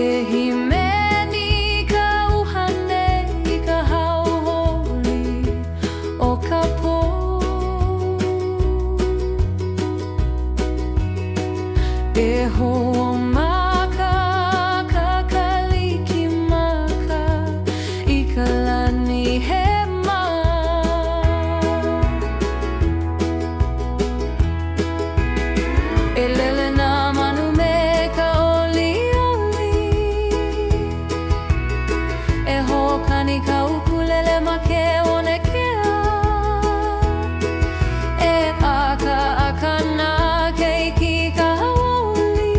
E himeni ka uhane I ka hauholi o ka pō. E ho'omaka ka kalikimaka I ka lani he mau. E lele nā manu me ka olioli. E ho'okani ka ukulele ma ke onekea. E aka akana keiki ka hauoli.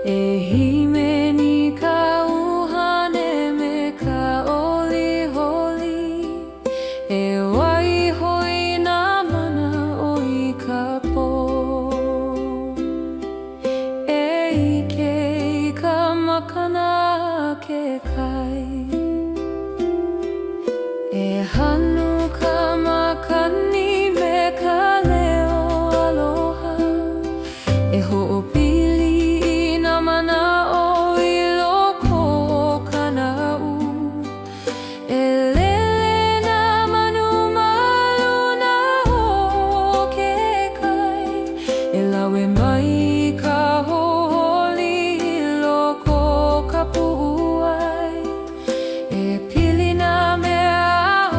E hime ni ka uhane me ka oli holi, e wai hoi nā mana o i ka pō. E ike i ka makana ke kai, e hanu ka makani me ka leo aloha, e ho'opili i nā mana o i loko o kana u. E lele nā manu ma luna o ke kai, e lawe mai ka hoholi i loko ka pu'uai. E pili nā mea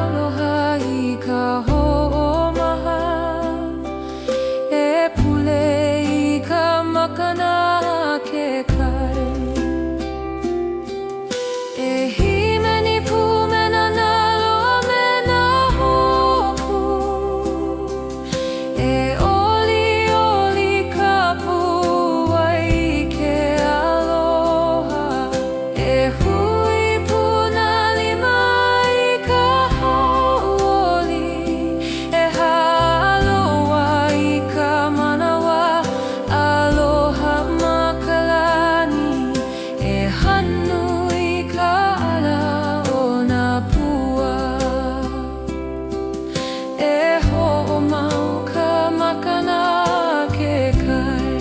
aloha i ka ho'omaha, e pule i ka makana ke kai. E hime ni pu me nā naloa me nā hopu, e oli oli ka pu'uai i ke aloha. E hui puna lima i ka hauoli, e haloa i ka manawa aloha makalani, e hanu i ka ala o nā pua. E ho'omau ka makana ke kai,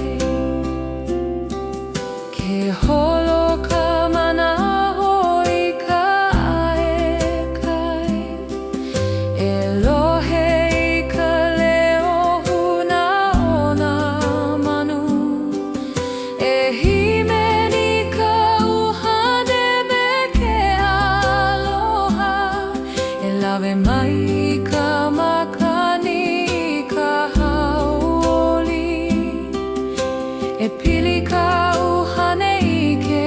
ke holo ka manaho i ka ae kai, e lohe i ka leo huna o nā manu. E hime ni ka uhane me ke aloha, e lawe mai ka makani i ka hauoli, e pili ka uhane i ke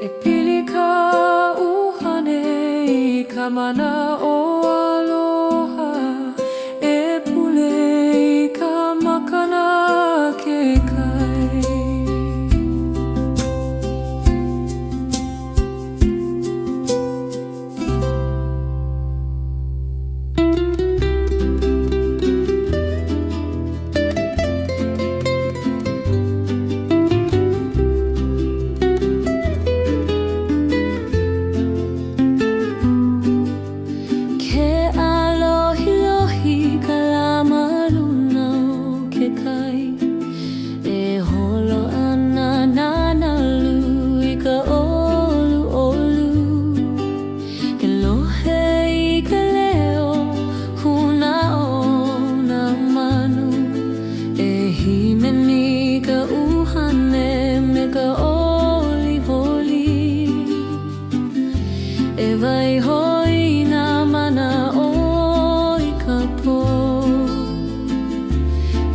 e pili ka uhane I ka mana o aloha, e pule I ka makana kekai.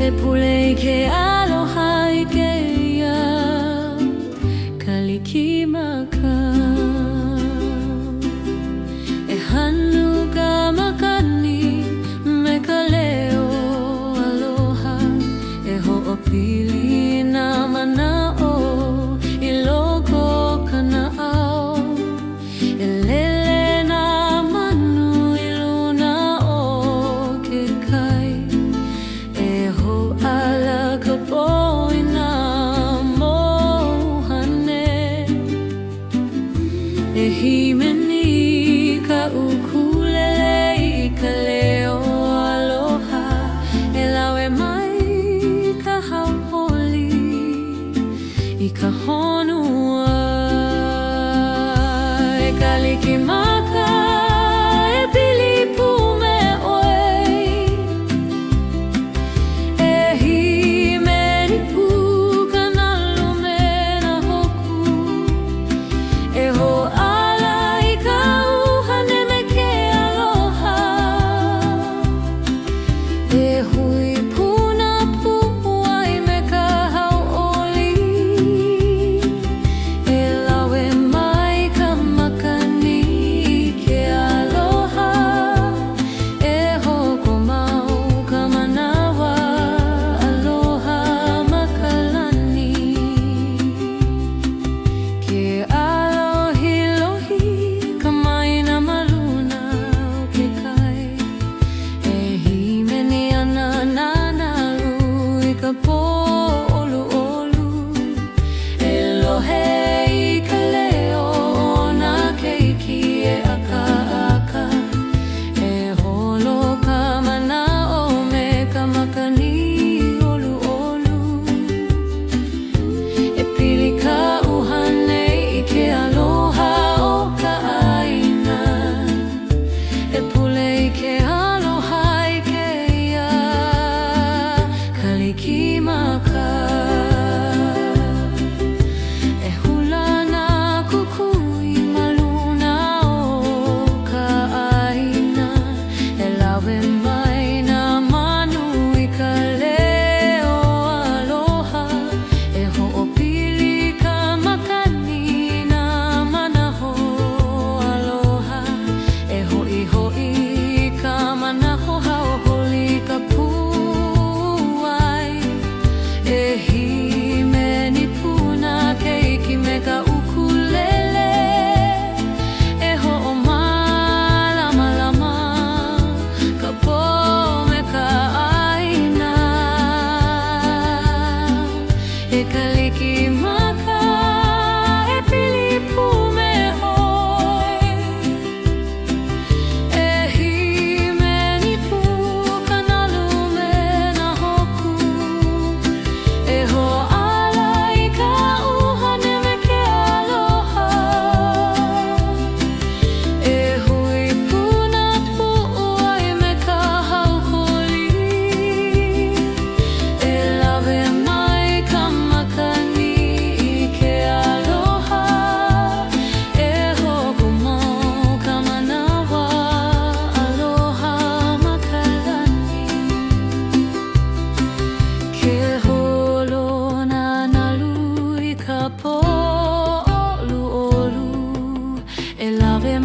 E pule ke aloha I ke ia kalikimaka, e hanu ka makani me ka leo aloha, e ho'opili nā mana'o I loko kana ao, e lele nā manu I luna o ke kai, e himeni ka ukulele I ka leo aloha, e lawe mai ka hauholi I ka honua, e kalikimaka e pili pu me oi, e himeni pu ka nalu me na hoku, e hoa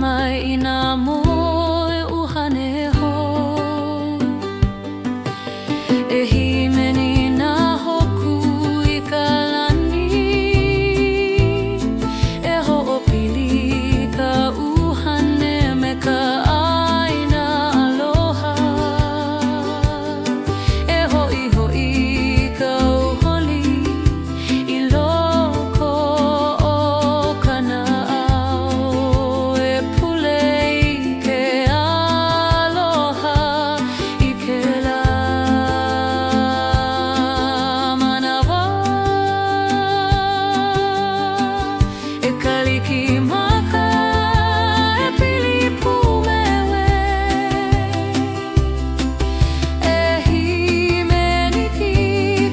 mai I nā moe uhane ho. E himeni nā hoku I ka lani, e ho'opili ka uhane me ka ʻāina aloha. E hoʻihoʻi ka uholi I loko o kana ao. E pule I ke aloha I kēlā manawa. E kalikimaka e pili pumewe. E himeni ki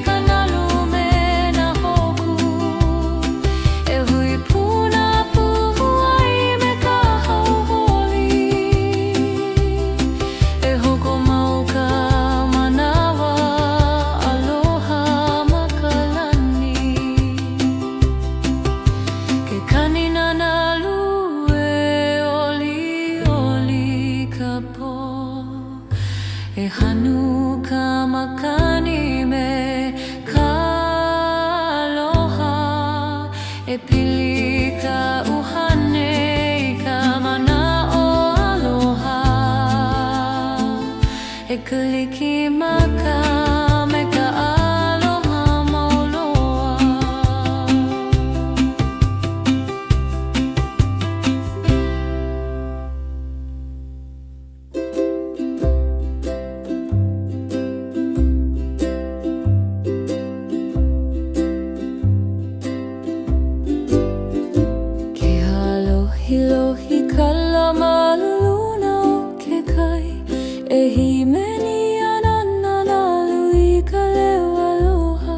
ka nalu me nā hoku. E hui puna puhu ai me ka hauholi. E hoko mau ka manawa aloha ma ka lani. Ke kanina nalu e oli oli ka po. E hanu ka makani me ka aloha. E pili ka uhane I ka mana'o aloha. E kalikimaka me ka aloha mauloa. Ke alohi kala maluluna o ke kai. E himeni ana nā nalu I ka leo aloha.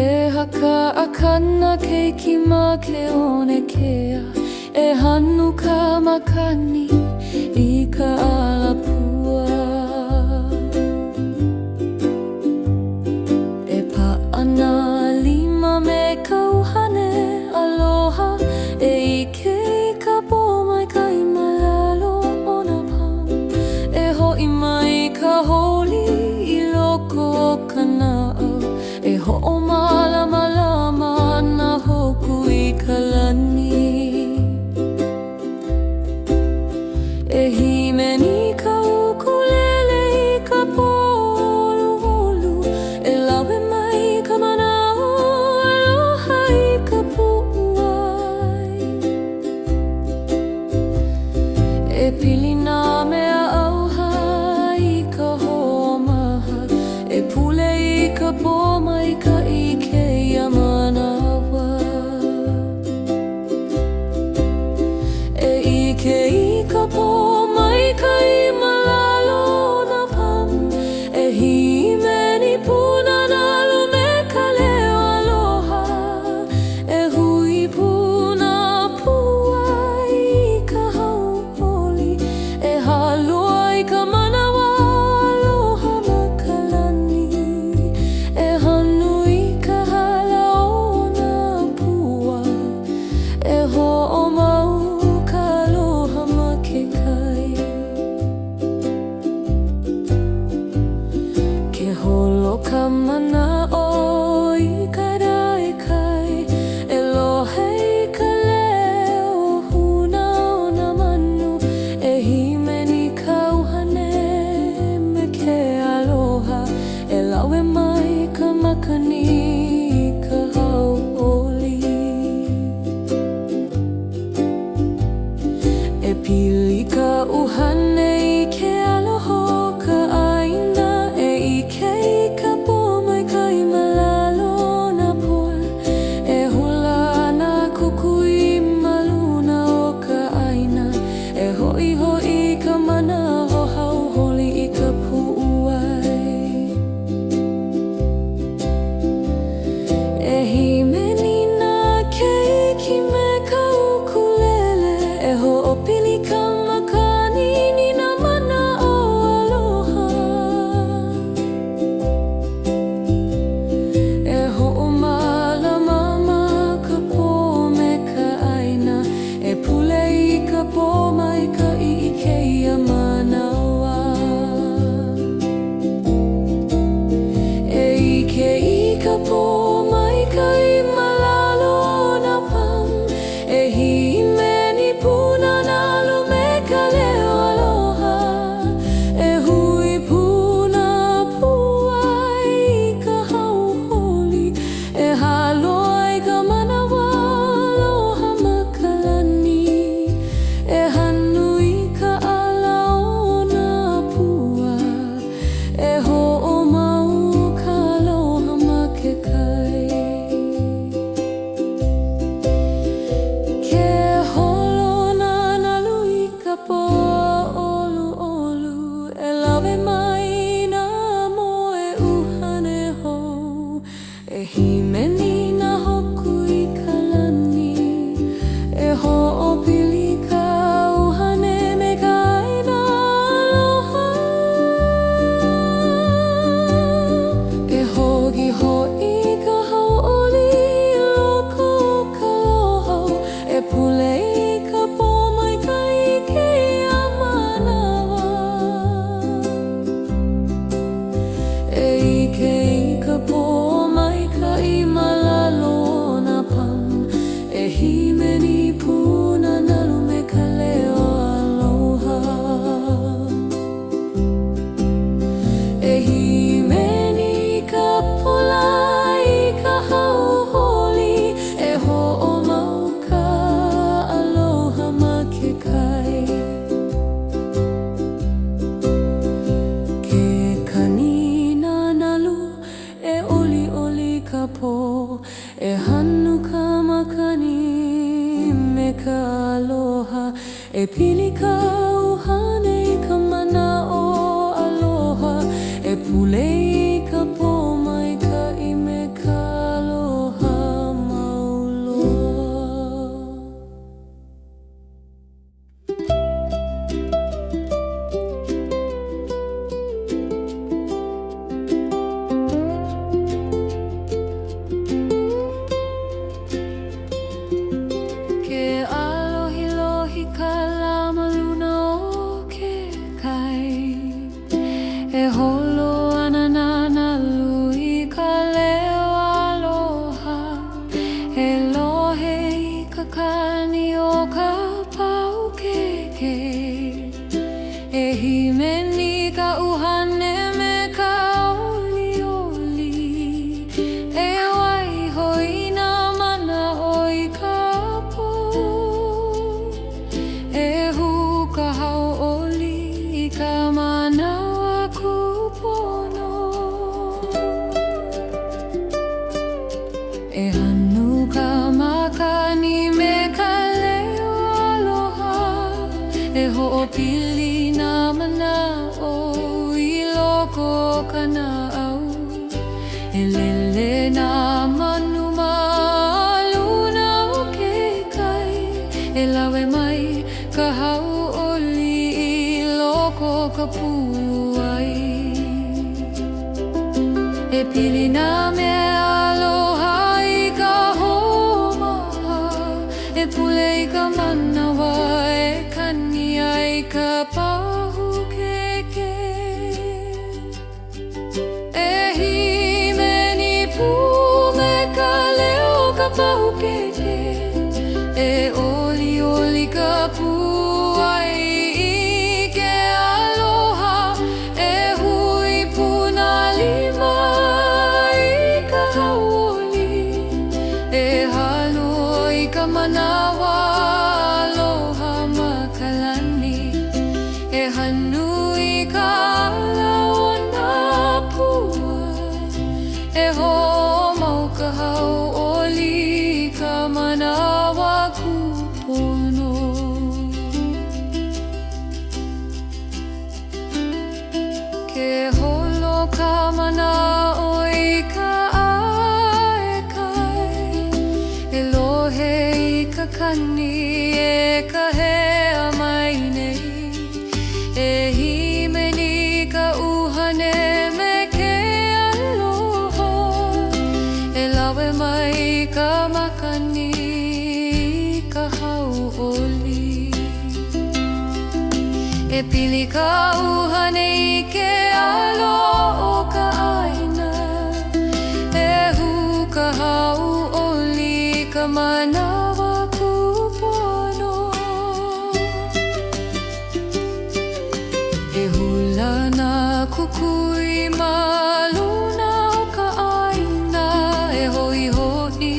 E haka akana keikima ke one kea. E hanu ka makani I ka alapua. E pa'ana lima me ka uhane aloha. E ike I ka pō mai kai malalo o nā pam. E ho'i mai ka holi I loko o kana au. E ho'o malama lama nā hoku I ka lani. E himeni ka ukulele I ka pōluholu. E lawe mai ka manao aloha I ka pu'uai. E pili nā mea auha I ka ho'omaha. E pule I ka pō mai ka ike ia manawa. E ike I ka pō mai ka I malalo nā pam. E himeni puna nalu me ka leo aloha. E hui puna puai I ka hauholi. E halua I ka manawa aloha ma ka lani. E hanu I ka hala o nā pua. E ho'o mau ka aloha ma ke kai. Ke holo ka mana'o I ka rai kai. E lohe I ka leo huna o nā manu. E himeni ka uhane me ke aloha. E lawe mai ka makani I ka hauholi. E pili ka uhane I ke aloha ka ʻāina. E ike I ka pō mai kai malalo nā poa. E hula nā kuku I maluna o ka ʻāina. E hoʻihoʻi ka mana ho hauholi I ka pu'uai. E himeni nā keiki me ka ukulele. E ho'opili ka makani ni nā himeni puna na lumeka leo aloha. E hui puna puai ka hauholi. E haloi ka manawa aloha makalani. E hanui ka alao na pua. E ho'omau ka aloha makekai. Ke holona na lui ka poa olu olu. E lawe mai na moe uhane hou. E himeni na hoku I ka lani. E ho'opili ka uhane me ka ina aloha. E hogi ho'i ka hau'oli loko ka lohau. E pule I ka po mai ka ike a manawa. E ike I ka po mai ka I malalo na pam. E himeni puna na lume ka leo aloha. E himeni ka pola I ka hauholi. E ho'omau ka aloha makekai. Ke kanina nalu e oli oli ka po. E hanu ka makani me ka aloha. E pili ka uhane I ka mana'o aloha. E pule I ka po mai ka I me ka aloha mauloa. Ke alohi lohi ka lama luna o ke kai. E holo ana na lui ka leo aloha. E lohe I ka kani o ka pau keke. E himeni ka uhane me ka oli oli. E waihoi na mana o I ka po. E hu ka hau'oli I ka manawa kupono. E hanu ka makani me ka leo aloha. E ho'opili na mana'o I loko ka na'au. E lele na manuma luna o ke kai. E lawe mai ka hau'oli I loko ka puai. E pili na mea aloha I ka homaha. E pule I ka manawa. E kani ai ka pahu keke. E himeni pu me ka leo ka pahu keke. E oli oli ka puai I ke aloha. E hui puna lima I ka hau'oli. E halo I ka manawa aloha makalani. E hanui ka alao na pua. E ho'omau ka hau'oli ka manawa kupono. Ke holo ka mana'o I ka aekai. E lohe I ka kani e ka hea mai nei. E himeni ka uhane me ke aloha. E lawe mai ka makani ka hau'oli. E pili ka uhane I ke alo o ka aina. E hu ka hau'oli ka manawa kupono. kukui maluna o ka aina e hoi hoi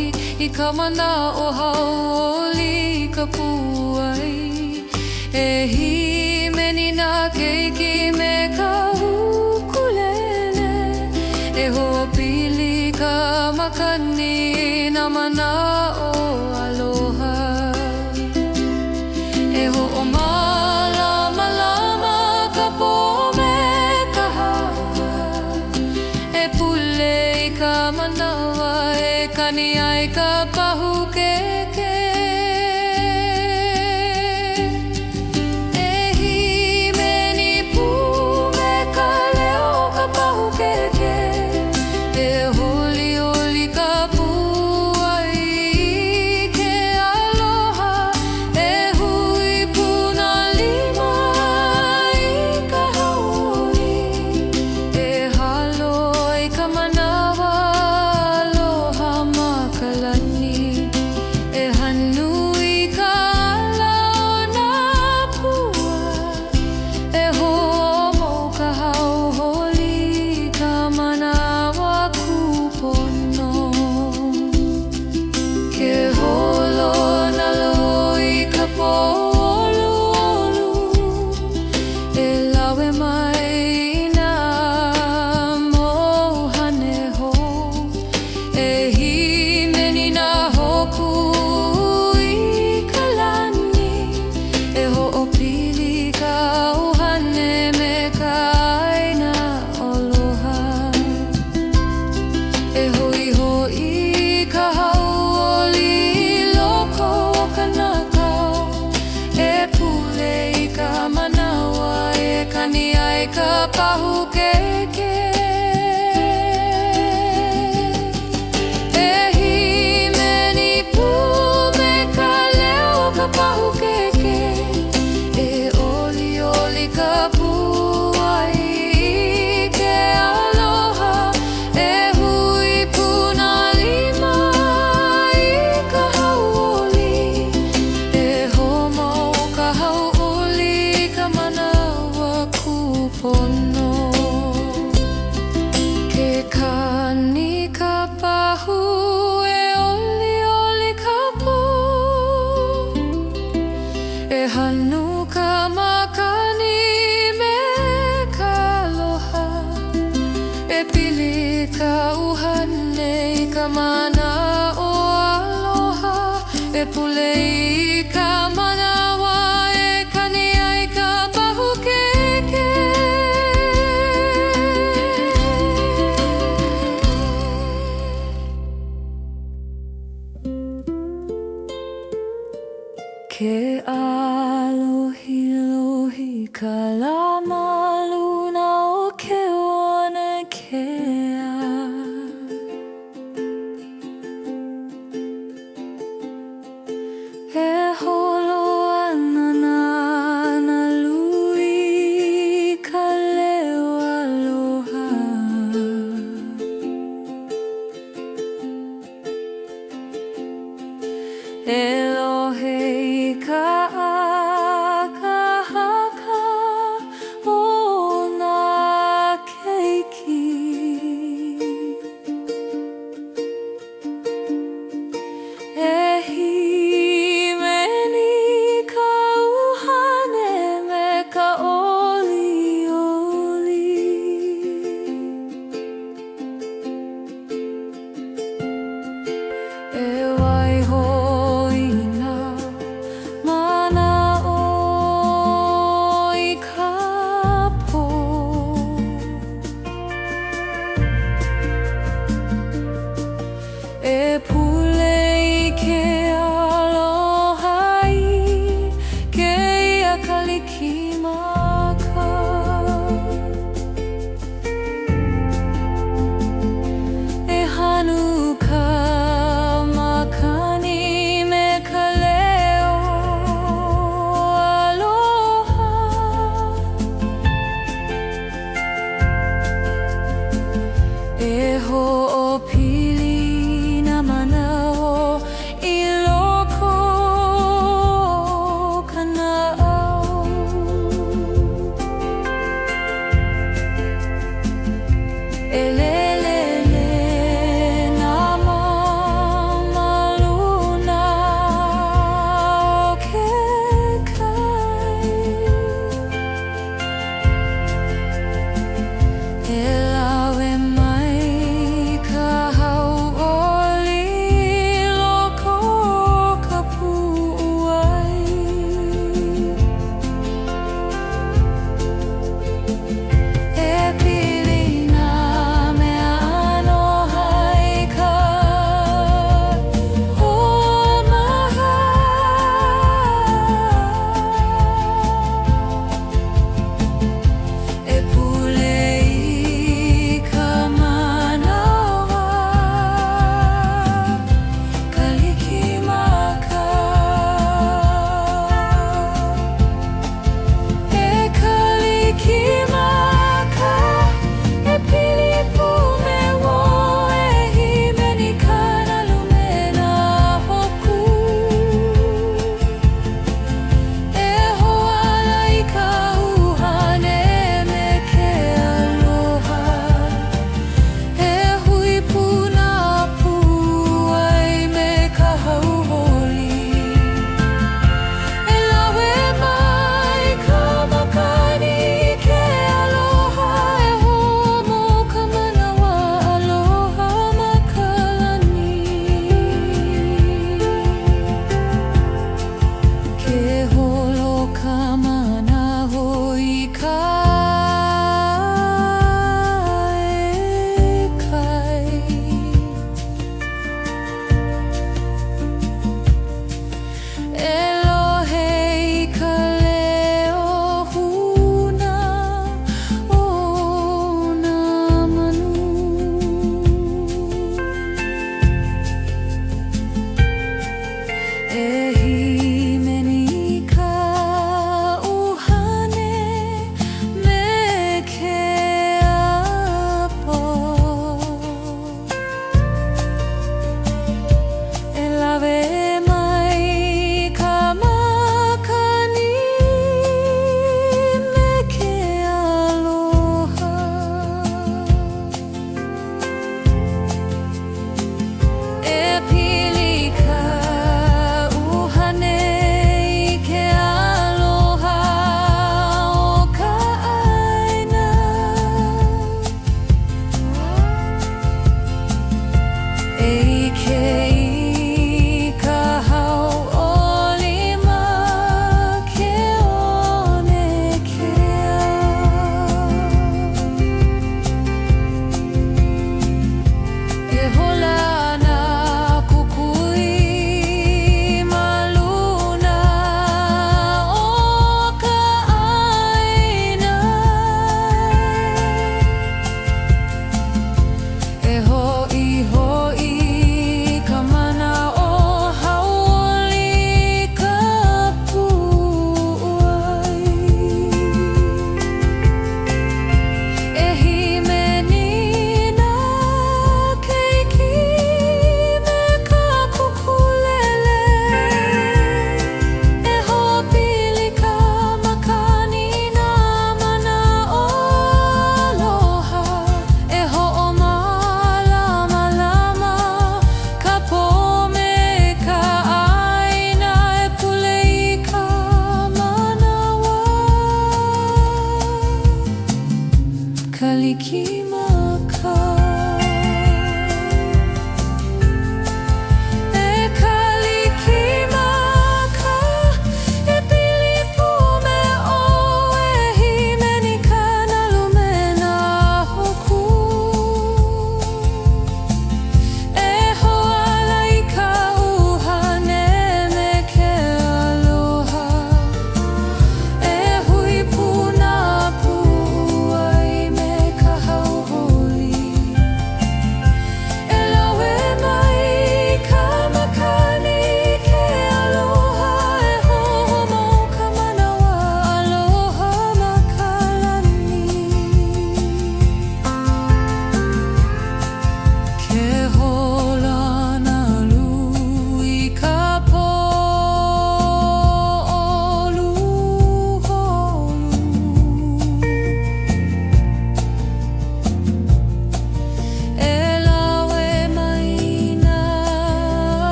I ka mana o hauoli ka puai e himeni nā keiki me ka ukulele e ho'opili ka makani na mana o aloha e ho'omalama lama ka po me ka haha e pule I ka manawa e kani ai ka pahu keke e himeni pu me ka leo ka pahu keke e holi holi ka puai ke aloha e hui puna lima I ka hauoli e halo I ka manawa aloha makalani e hanu I ka alao na pua e ho'omo ka hauholi ka manawa kupono ke holo na loi ka po olu olu e lawe mai na mohane ho e himeni nā hoku I ka lani e ho'opili ka ʻuhane me ka ʻaina aloha e hoi hoi ka hauoli I loko o ka nakau e pule I ka manawa e kani ai ka pahu keke e himeni pu me ka leo ka pahu keke e oli oli ka puai ke aloha e hui puna lima I ka hauoli e homo ka hauoli ka manawa kupono ke kani ka pahu e oli oli ka pu e hanu ka makani me ka aloha e pili ka ʻuhane I ka mana o aloha e pule I ka manawa e kani ai ka pahu keke ke alohi lohi ka lama luna o ke ona kea e holo ana na lui ka leo aloha Elohe I ka akahaka o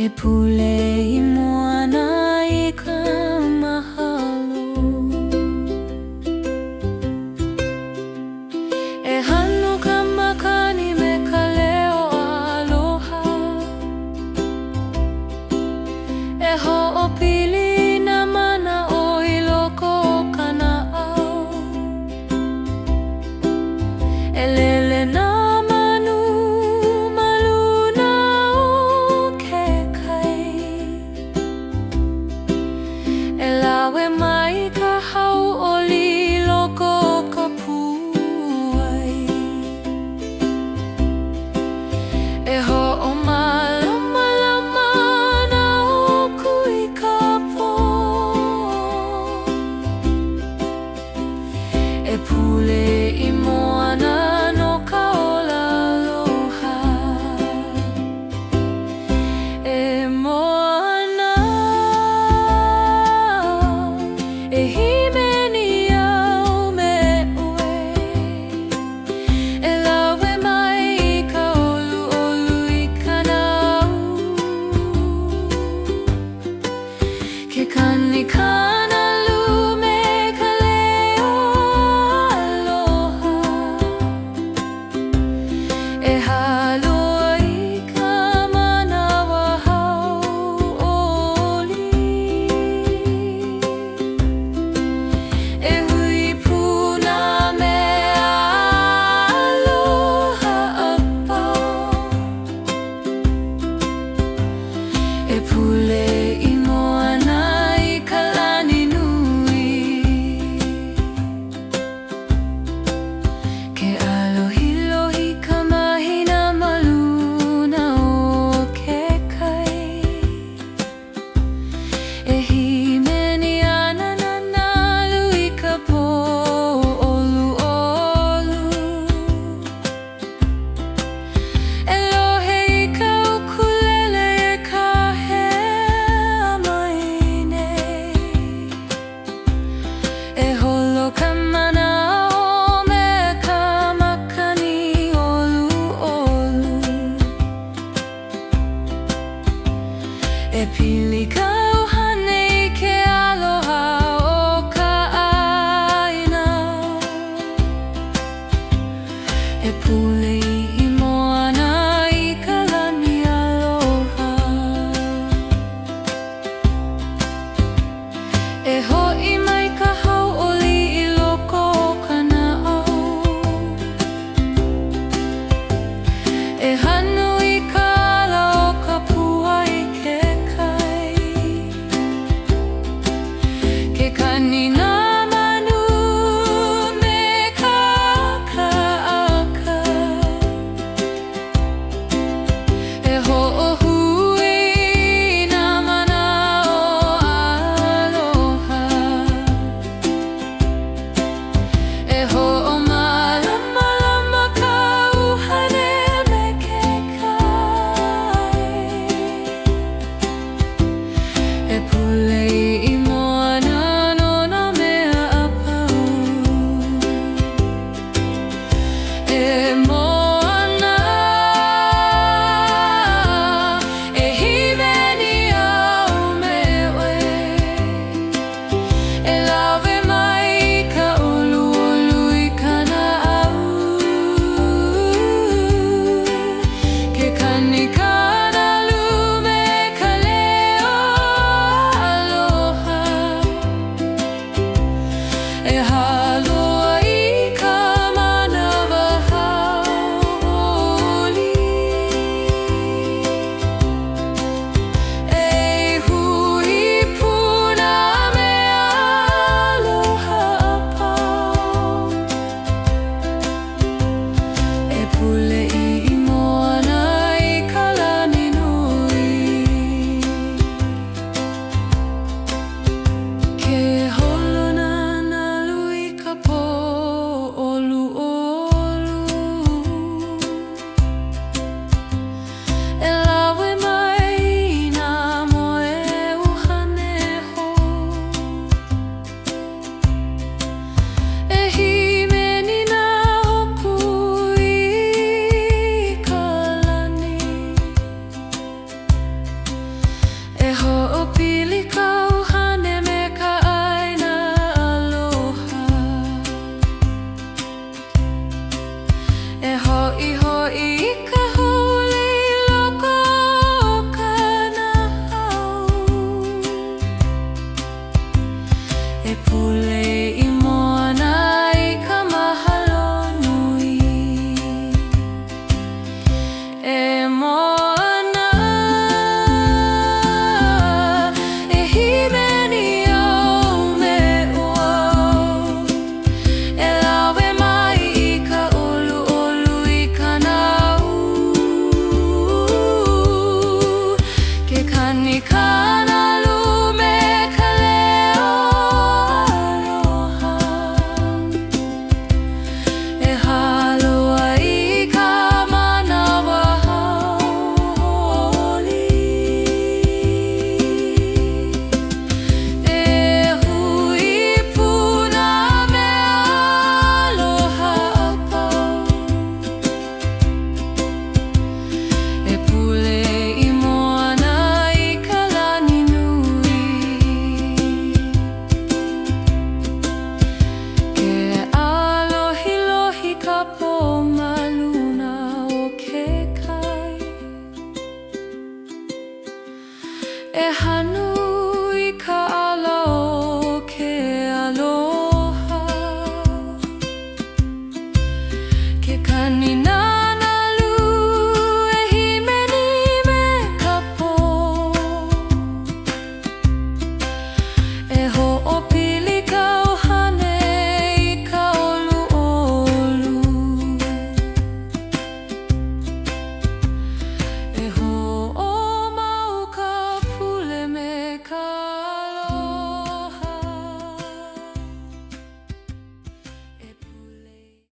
E pule I moana I ka mahalo, e hanu ka makani me ka leo aloha, e ho'opili na mana o I loko o kana au, e lele na manu maluna o ke kai, e lawe mai ka hau'oli loko o ka puai, e ho'omalama na oku I ka po, e pule I moana no ka ola aloha, e moana e himeni au me ue, e lawe mai I ka olu I kana au, ke kani kana lume ka leo aloha, e halo I ka manawa hau'oli, e hui puna me aloha apau, e pule I moana I ka lani nui, ke alohilohi ka mahina maluna o ke kai, e himeni ana na nalu I ka po olu, e lohe I ka ukulele e ka hea mai nei, e holo ka mana o me ka makani olu, e pili ka ʻuhane I ke aloha o ka ʻāina, e pule I moana I ka lani aloha, e ho'i mai ka hau'oli I loko o kana au, e